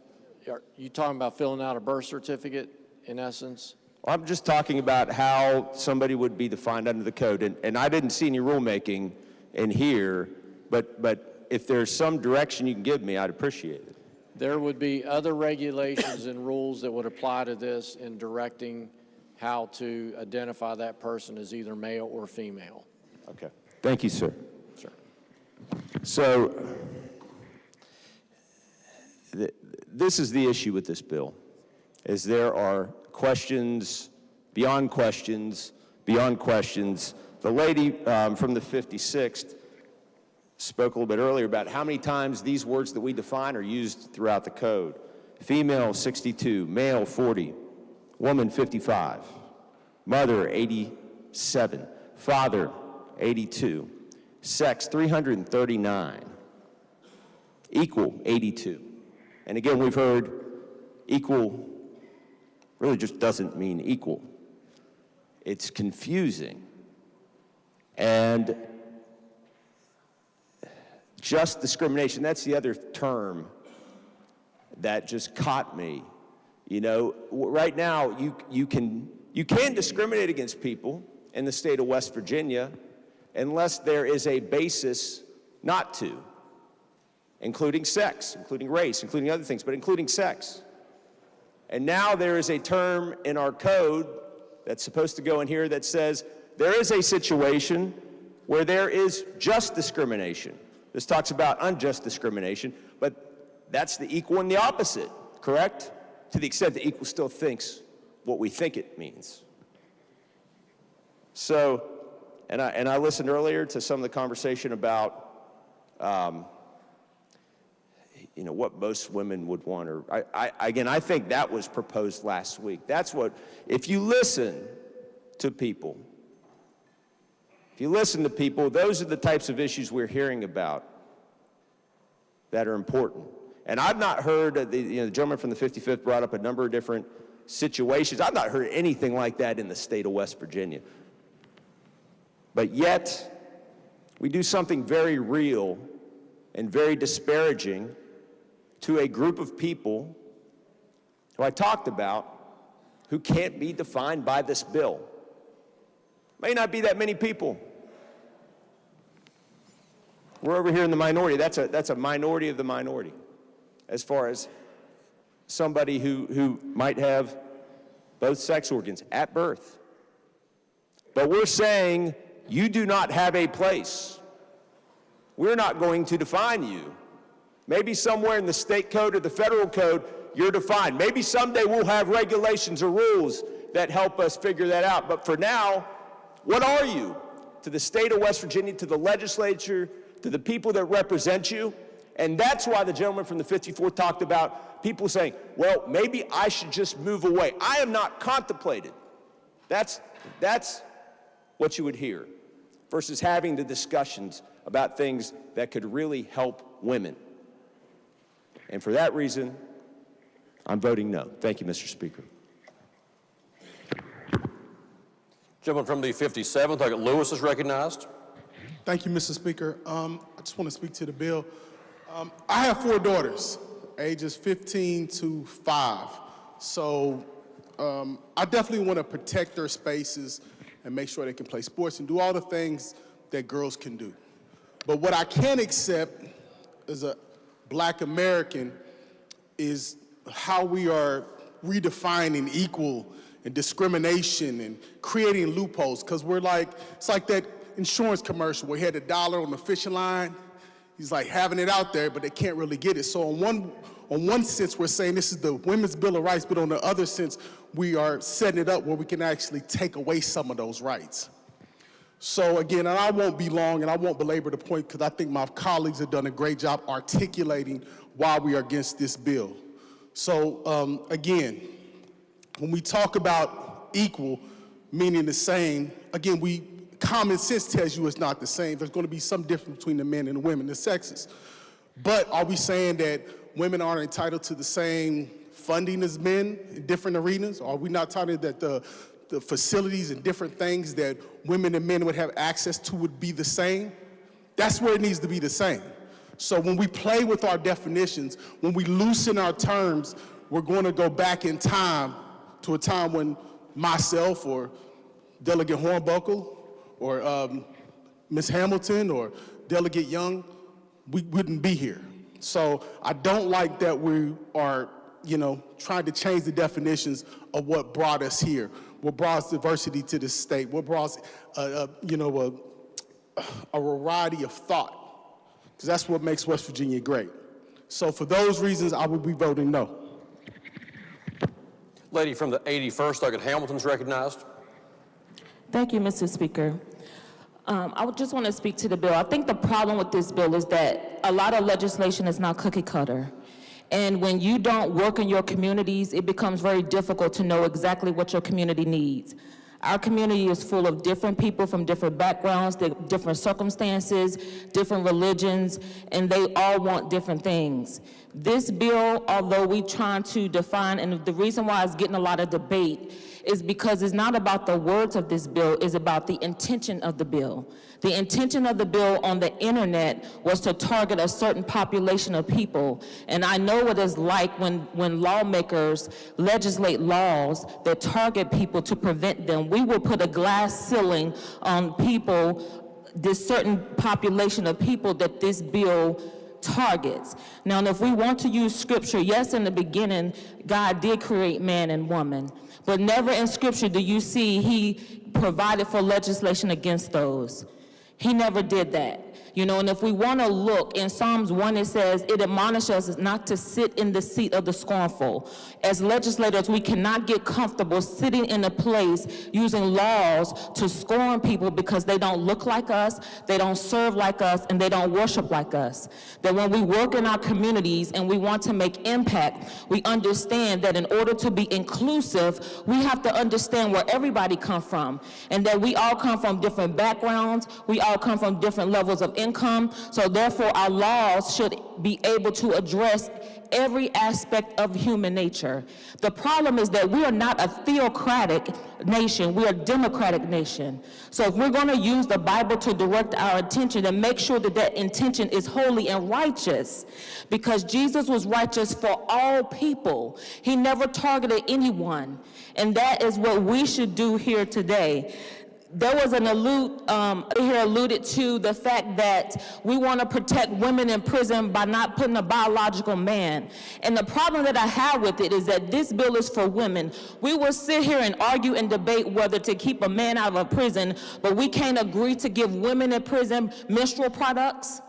Are you talking about filling out a birth certificate in essence? I'm just talking about how somebody would be defined under the code, and I didn't see any rulemaking in here, but if there's some direction you can give me, I'd appreciate it. There would be other regulations and rules that would apply to this in directing how to identify that person as either male or female. Okay. Thank you, sir. Sure. So, this is the issue with this bill, is there are questions, beyond questions, beyond questions. The lady from the 56th spoke a little bit earlier about how many times these words that we define are used throughout the code. Female, 62, male, 40, woman, 55, mother, 87, father, 82, sex, 339, equal, 82. And again, we've heard equal really just doesn't mean equal. It's confusing. And just discrimination, that's the other term that just caught me. You know, right now you can discriminate against people in the state of West Virginia unless there is a basis not to, including sex, including race, including other things, but including sex. And now there is a term in our code that's supposed to go in here that says there is a situation where there is just discrimination. This talks about unjust discrimination, but that's the equal and the opposite, correct? To the extent that equal still thinks what we think it means. So, and I listened earlier to some of the conversation about what most women would want, or I think that was proposed last week. That's what, if you listen to people, those are the types of issues we're hearing about that are important. And I've not heard, the gentleman from the 55th brought up a number of different situations. I've not heard anything like that in the state of West Virginia. But yet, we do something very real and very disparaging to a group of people who I talked about who can't be defined by this bill. May not be that many people. We're over here in the minority. That's a minority of the minority as far as somebody who might have both sex organs at birth. But we're saying you do not have a place. We're not going to define you Maybe somewhere in the state code or the federal code, you're defined. Maybe someday we'll have regulations or rules that help us figure that out. But for now, what are you? To the state of West Virginia, to the legislature, to the people that represent you. And that's why the gentleman from the 54th talked about people saying, well, maybe I should just move away. I am not contemplated. That's what you would hear versus having the discussions about things that could really help women. And for that reason, I'm voting no. Thank you, Mr. Speaker. Gentleman from the 57th, Delegate Lewis is recognized. Thank you, Mr. Speaker. I just want to speak to the bill. I have 4 daughters, ages 15 to 5. So I definitely want to protect their spaces and make sure they can play sports and do all the things that girls can do. But what I can't accept as a Black American is how we are redefining equal and discrimination and creating loopholes, because we're like, it's like that insurance commercial where he had a dollar on the fishing line. He's like having it out there, but they can't really get it. So on one sense, we're saying this is the Women's Bill of Rights, but on the other sense, we are setting it up where we can actually take away some of those rights. So again, and I won't be long and I won't belabor the point because I think my colleagues have done a great job articulating why we are against this bill. So again, when we talk about equal, meaning the same, again, common sense tells you it's not the same. There's going to be some difference between the men and the women, the sexes. But are we saying that women aren't entitled to the same funding as men in different arenas? Are we not talking that the facilities and different things that women and men would have access to would be the same? That's where it needs to be the same. So when we play with our definitions, when we loosen our terms, we're going to go back in time to a time when myself or Delegate Hornbuckle or Ms. Hamilton or Delegate Young, we wouldn't be here. So I don't like that we are, trying to change the definitions of what brought us here, what brought us diversity to the state, what brought us, a variety of thought, because that's what makes West Virginia great. So for those reasons, I will be voting no. Lady from the 81st, Delegate Hamilton is recognized. Thank you, Mr. Speaker. I would just want to speak to the bill. I think the problem with this bill is that a lot of legislation is not cookie cutter. And when you don't work in your communities, it becomes very difficult to know exactly what your community needs. Our community is full of different people from different backgrounds, different circumstances, different religions, and they all want different things. This bill, although we're trying to define, and the reason why it's getting a lot of debate is because it's not about the words of this bill, it's about the intention of the bill. The intention of the bill on the internet was to target a certain population of people. And I know what it's like when lawmakers legislate laws that target people to prevent them. We will put a glass ceiling on people, this certain population of people that this bill targets. Now, if we want to use scripture, yes, in the beginning, God did create man and woman, but never in scripture do you see he provided for legislation against those. He never did that. And if we want to look, in Psalms 1 it says, it admonishes us not to sit in the seat of the scornful. As legislators, we cannot get comfortable sitting in a place using laws to scorn people because they don't look like us, they don't serve like us, and they don't worship like us. That when we work in our communities and we want to make impact, we understand that in order to be inclusive, we have to understand where everybody comes from, and that we all come from different backgrounds, we all come from different levels of income, so therefore our laws should be able to address every aspect of human nature. The problem is that we are not a theocratic nation, we are a democratic nation. So if we're going to use the Bible to direct our attention, then make sure that that intention is holy and righteous, because Jesus was righteous for all people. He never targeted anyone, and that is what we should do here today. There was an alluded to the fact that we want to protect women in prison by not putting a biological man. And the problem that I have with it is that this bill is for women. We will sit here and argue and debate whether to keep a man out of a prison, but we can't agree to give women in prison menstrual products.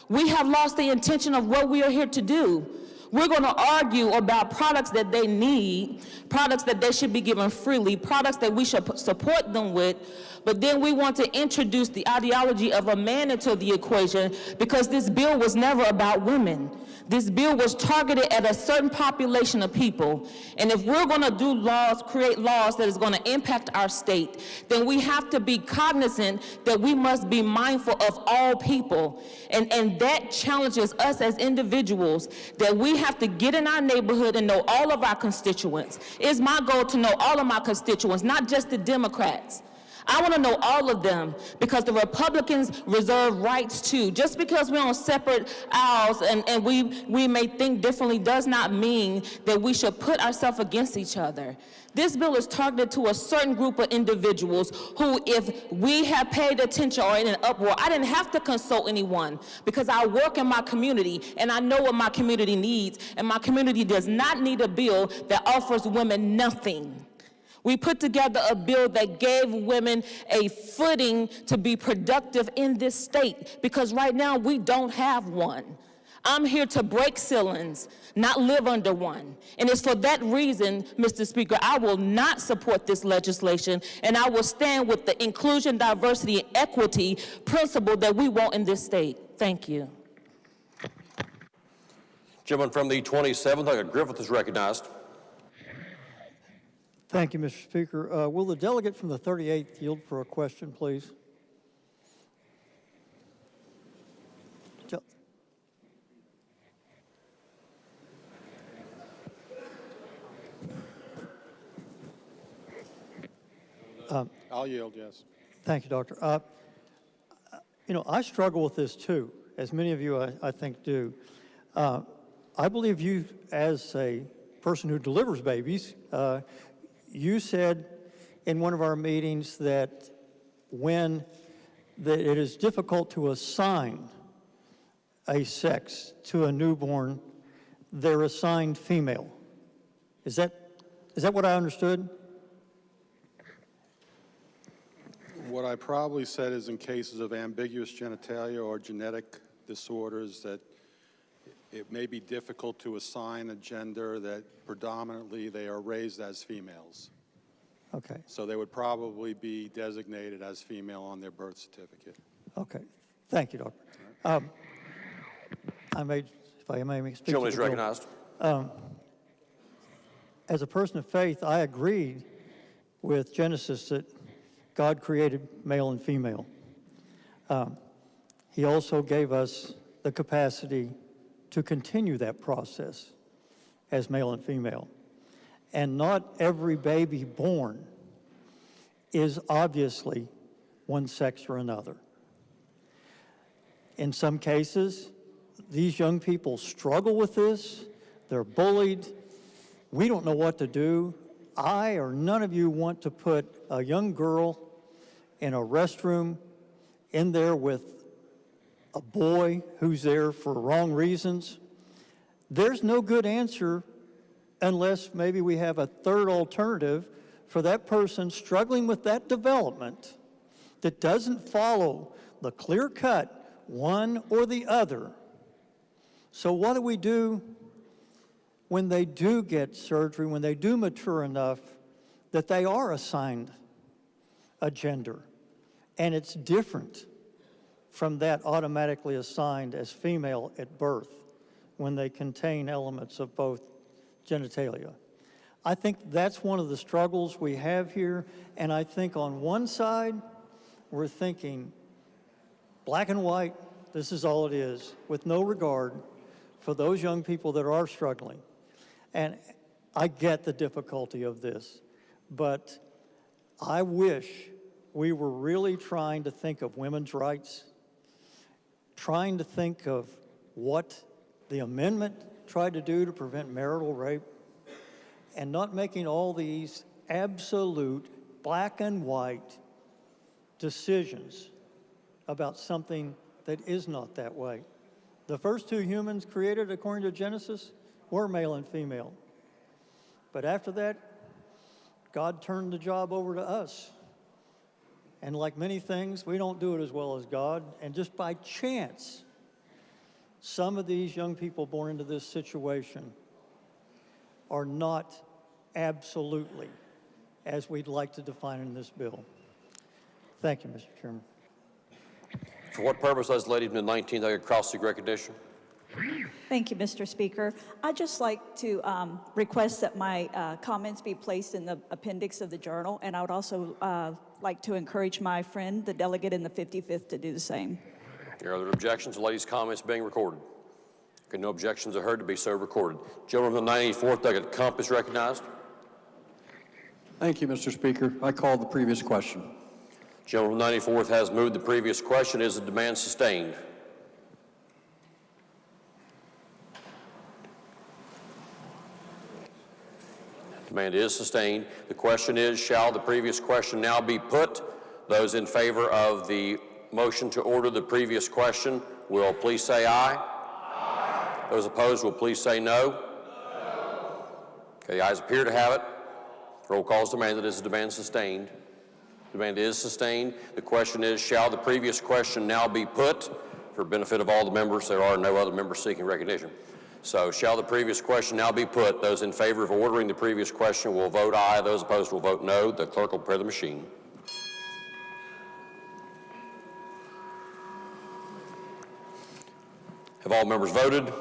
We have lost the intention of what we are here to do. We're going to argue about products that they need, products that they should be given freely, products that we should support them with, but then we want to introduce the ideology of a man into the equation because this bill was never about women. This bill was targeted at a certain population of people. And if we're going to do laws, create laws that is going to impact our state, then we have to be cognizant that we must be mindful of all people. And that challenges us as individuals, that we have to get in our neighborhood and know all of our constituents. It's my goal to know all of my constituents, not just the Democrats. I want to know all of them because the Republicans reserve rights too. Just because we're on separate aisles and we may think differently does not mean that we should put ourselves against each other. This bill is targeted to a certain group of individuals who, if we have paid attention or in an uproar, I didn't have to consult anyone because I work in my community and I know what my community needs, and my community does not need a bill that offers women nothing. We put together a bill that gave women a footing to be productive in this state because right now we don't have one. I'm here to break ceilings, not live under one. And it's for that reason, Mr. Speaker, I will not support this legislation, and I will stand with the inclusion, diversity, and equity principle that we want in this state. Thank you. Gentleman from the 27th, Griffith is recognized. Thank you, Mr. Speaker. Will the delegate from the 38th yield for a question, please? I'll yield, yes. Thank you, Doctor. You know, I struggle with this too, as many of you I think do. I believe you, as a person who delivers babies, you said in one of our meetings that that it is difficult to assign a sex to a newborn, they're assigned female. Is that what I understood? What I probably said is in cases of ambiguous genitalia or genetic disorders that it may be difficult to assign a gender, that predominantly they are raised as females. Okay. So they would probably be designated as female on their birth certificate. Okay. Thank you, Doctor. If I may speak. Gentleman is recognized. As a person of faith, I agreed with Genesis that God created male and female. He also gave us the capacity to continue that process as male and female. And not every baby born is obviously one sex or another. In some cases, these young people struggle with this. They're bullied. We don't know what to do. I or none of you want to put a young girl in a restroom in there with a boy who's there for wrong reasons. There's no good answer unless maybe we have a third alternative for that person struggling with that development that doesn't follow the clear-cut one or the other. So what do we do when they do get surgery, when they do mature enough that they are assigned a gender, and it's different from that automatically assigned as female at birth when they contain elements of both genitalia? I think that's one of the struggles we have here, and I think on one side, we're thinking black and white, this is all it is, with no regard for those young people that are struggling. And I get the difficulty of this, but I wish we were really trying to think of women's rights, trying to think of what the amendment tried to do to prevent marital rape, and not making all these absolute black and white decisions about something that is not that way. The first two humans created, according to Genesis, were male and female. But after that, God turned the job over to us. And like many things, we don't do it as well as God. And just by chance, Some of these young people born into this situation are not absolutely as we'd like to define in this bill. Thank you, Mr. Chairman. For what purpose does the lady from the 19th Delegate Cross seek recognition? Thank you, Mr. Speaker. I'd just like to request that my comments be placed in the appendix of the journal, and I would also like to encourage my friend, the delegate in the 55th, to do the same. Are there other objections to the lady's comments being recorded? Okay, no objections are heard to be so recorded. Gentleman from the 94th Delegate Kump is recognized. Thank you, Mr. Speaker. I called the previous question. Gentleman from the 94th has moved the previous question. Is the demand sustained? Demand is sustained. The question is, shall the previous question now be put? Those in favor of the motion to order the previous question will please say aye. Aye. Those opposed will please say no. No. Okay, the ayes appear to have it. Roll call is demanded. Is the demand sustained? Demand is sustained. The question is, shall the previous question now be put? For benefit of all the members, there are no other members seeking recognition. So shall the previous question now be put? Those in favor of ordering the previous question will vote aye. Those opposed will vote no. The clerk will prepare the machine. Have all members voted?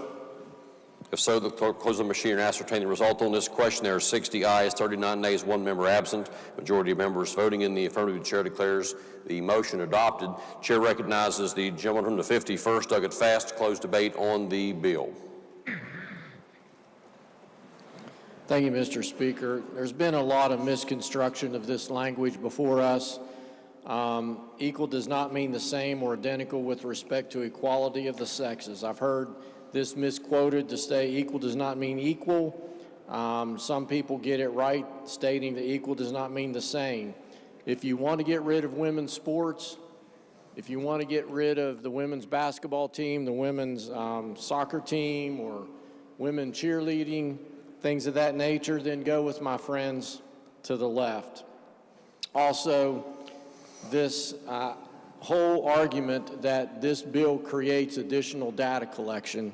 If so, the clerk will close the machine and ascertain the result on this question. There are 60 ayes, 39 nays, 1 member absent. Majority of members voting in the affirmative. The chair declares the motion adopted. Chair recognizes the gentleman from the 51st, Delegate Fast, to close debate on the bill. Thank you, Mr. Speaker. There's been a lot of misconstruction of this language before us. Equal does not mean the same or identical with respect to equality of the sexes. I've heard this misquoted to say equal does not mean equal. Some people get it right, stating that equal does not mean the same. If you want to get rid of women's sports, if you want to get rid of the women's basketball team, the women's soccer team, or women cheerleading, things of that nature, then go with my friends to the left. Also, this whole argument that this bill creates additional data collection,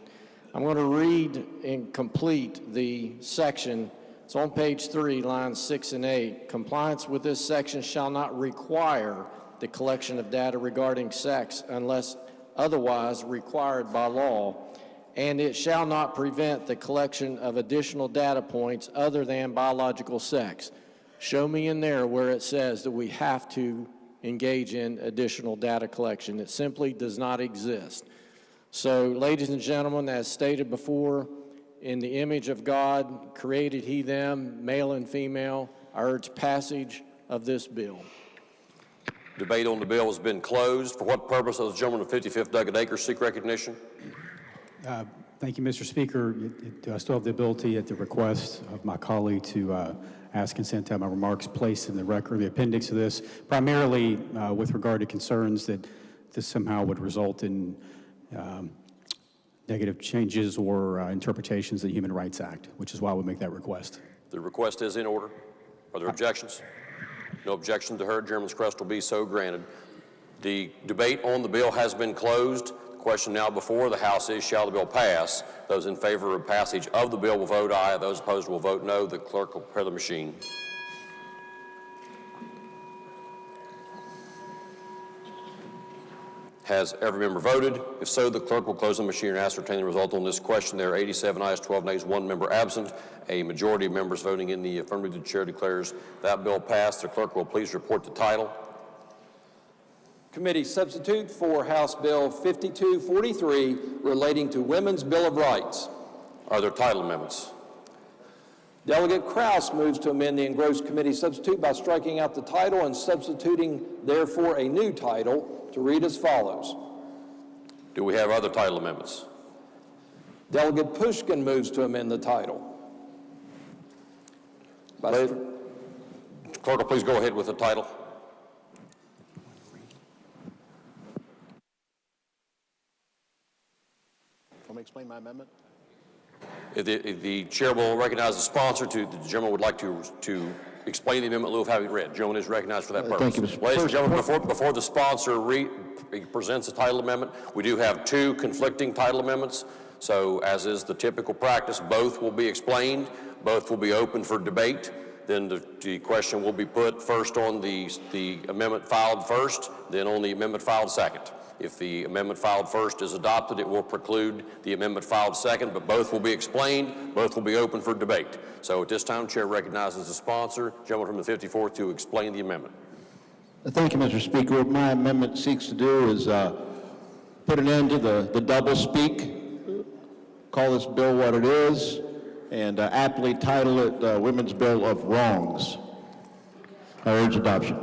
I'm going to read and complete the section. It's on page 3, lines 6 and 8. Compliance with this section shall not require the collection of data regarding sex unless otherwise required by law, and it shall not prevent the collection of additional data points other than biological sex. Show me in there where it says that we have to engage in additional data collection. It simply does not exist. So, ladies and gentlemen, as stated before, in the image of God created he them, male and female. I urge passage of this bill. Debate on the bill has been closed. For what purpose does the gentleman of 55th Delegate Acres seek recognition? Thank you, Mr. Speaker. I still have the ability at the request of my colleague to ask consent to have my remarks placed in the record, the appendix of this, primarily with regard to concerns that this somehow would result in negative changes or interpretations of the Human Rights Act, which is why we make that request. The request is in order. Are there objections? No objection to heard. Chairman's request will be so granted. The debate on the bill has been closed. The question now before the House is, shall the bill pass? Those in favor of passage of the bill will vote aye. Those opposed will vote no. The clerk will prepare the machine. Has every member voted? If so, the clerk will close the machine and ascertain the result on this question. There are 87 ayes, 12 nays, 1 member absent. A majority of members voting in the affirmative. The chair declares that bill passed. The clerk will please report the title. Committee substitute for House Bill 5243 relating to Women's Bill of Rights. Are there title amendments? Delegate Kraus moves to amend the engrossed committee substitute by striking out the title and substituting therefore a new title to read as follows. Do we have other title amendments? Delegate Pushkin moves to amend the title. Clerk will please go ahead with the title. Want me to explain my amendment? The chair will recognize the sponsor. The gentleman would like to explain the amendment in lieu of having it read. The gentleman is recognized for that purpose. Thank you, Mr. Ladies and President. gentlemen, before the sponsor he presents a title amendment. We do have two conflicting title amendments, so as is the typical practice, both will be explained, both will be open for debate. Then the question will be put first on the amendment filed first, then on the amendment filed second. If the amendment filed first is adopted, it will preclude the amendment filed second, but both will be explained, both will be open for debate. So at this time, Chair recognizes the sponsor, gentleman from the 54th, to explain the amendment. Thank you, Mr. Speaker. What my amendment seeks to do is put an end to the double speak, call this bill what it is, and aptly title it Women's Bill of Wrongs. I urge adoption.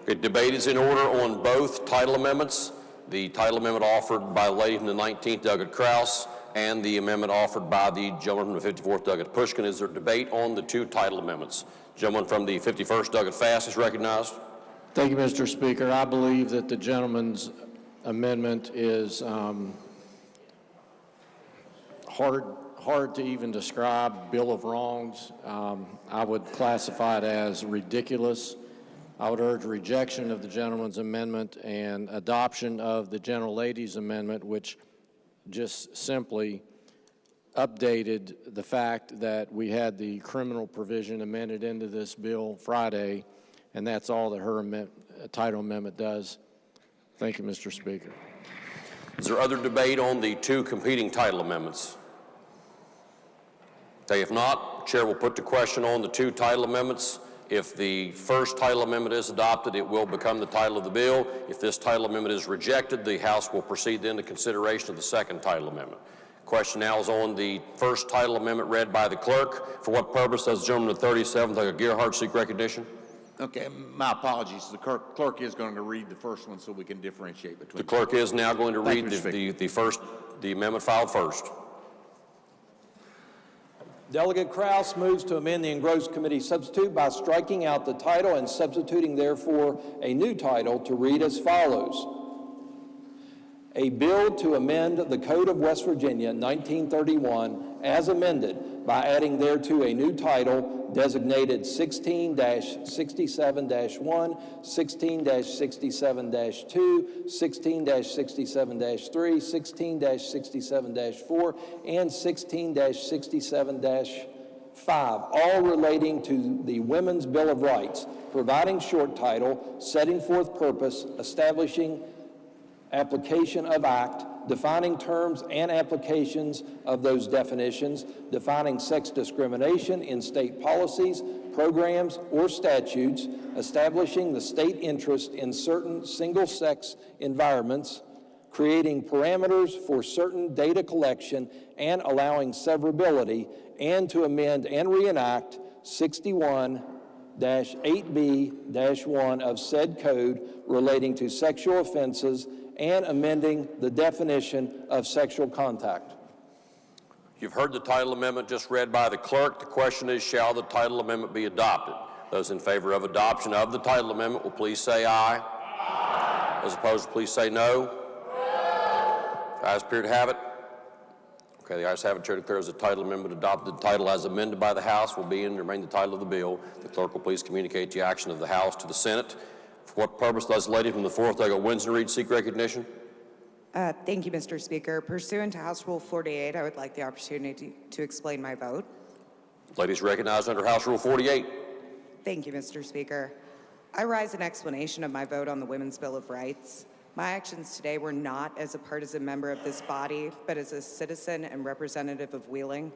Okay, debate is in order on both title amendments. The title amendment offered by the lady from the 19th, Delegate Krause, and the amendment offered by the gentleman from the 54th, Delegate Pushkin. Is there debate on the two title amendments? Gentleman from the 51st, Delegate Fass, is recognized. Thank you, Mr. Speaker. I believe that the gentleman's amendment is hard to even describe. Bill of Wrongs. I would classify it as ridiculous. I would urge rejection of the gentleman's amendment and adoption of the gentlelady's amendment, which just simply updated the fact that we had the criminal provision amended into this bill Friday, and that's all that her title amendment does. Thank you, Mr. Speaker. Is there other debate on the two competing title amendments? Okay, if not, Chair will put the question on the two title amendments. If the first title amendment is adopted, it will become the title of the bill. If this title amendment is rejected, the House will proceed then to consideration of the second title amendment. Question now is on the first title amendment read by the clerk. For what purpose does the gentleman of the 37th, like a Gearhart, seek recognition? Okay, my apologies. The clerk is going to read the first one so we can differentiate between. The clerk is now going to read the amendment filed first. Delegate Krause moves to amend the Engrossed Committee substitute by striking out the title and substituting therefore a new title to read as follows. A bill to amend the Code of West Virginia, 1931, as amended by adding thereto a new title designated 16-67-1, 16-67-2, 16-67-3, 16-67-4, and 16-67-5, all relating to the Women's Bill of Rights, providing short title, setting forth purpose, establishing application of act, defining terms and applications of those definitions, defining sex discrimination in state policies, programs, or statutes, establishing the state interest in certain single-sex environments, creating parameters for certain data collection and allowing severability, and to amend and reenact 61-8B-1 of said code relating to sexual offenses and amending the definition of sexual contact. You've heard the title amendment just read by the clerk. The question is, shall the title amendment be adopted? Those in favor of adoption of the title amendment will please say aye. Aye. Those opposed, please say no. No. The ayes appear to have it. Okay, the ayes have it. Chair declares the title amendment adopted. The title as amended by the House will be and remain the title of the bill. The clerk will please communicate the action of the House to the Senate. For what purpose does the lady from the 4th, Delegate Winzenreid, seek recognition? Thank you, Mr. Speaker. Pursuant to House Rule 48, I would like the opportunity to explain my vote. Ladies recognized under House Rule 48. Thank you, Mr. Speaker. I rise in explanation of my vote on the Women's Bill of Rights. My actions today were not as a partisan member of this body, but as a citizen and representative of Wheeling.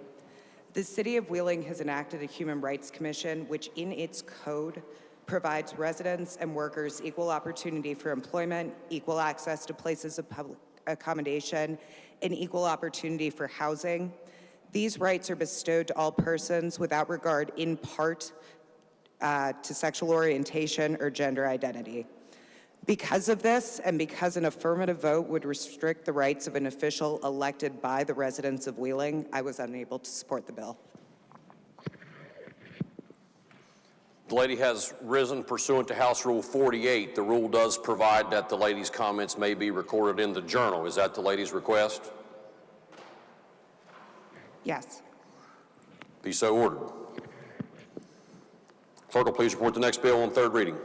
The City of Wheeling has enacted a Human Rights Commission, which in its code provides residents and workers equal opportunity for employment, equal access to places of public accommodation, and equal opportunity for housing. These rights are bestowed to all persons without regard in part to sexual orientation or gender identity. Because of this, and because an affirmative vote would restrict the rights of an official elected by the residents of Wheeling, I was unable to support the bill. The lady has risen pursuant to House Rule 48. The rule does provide that the lady's comments may be recorded in the journal. Is that the lady's request? Yes. Be so ordered. Clerk will please report the next bill on third reading.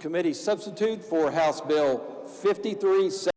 Committee substitute for House Bill 53.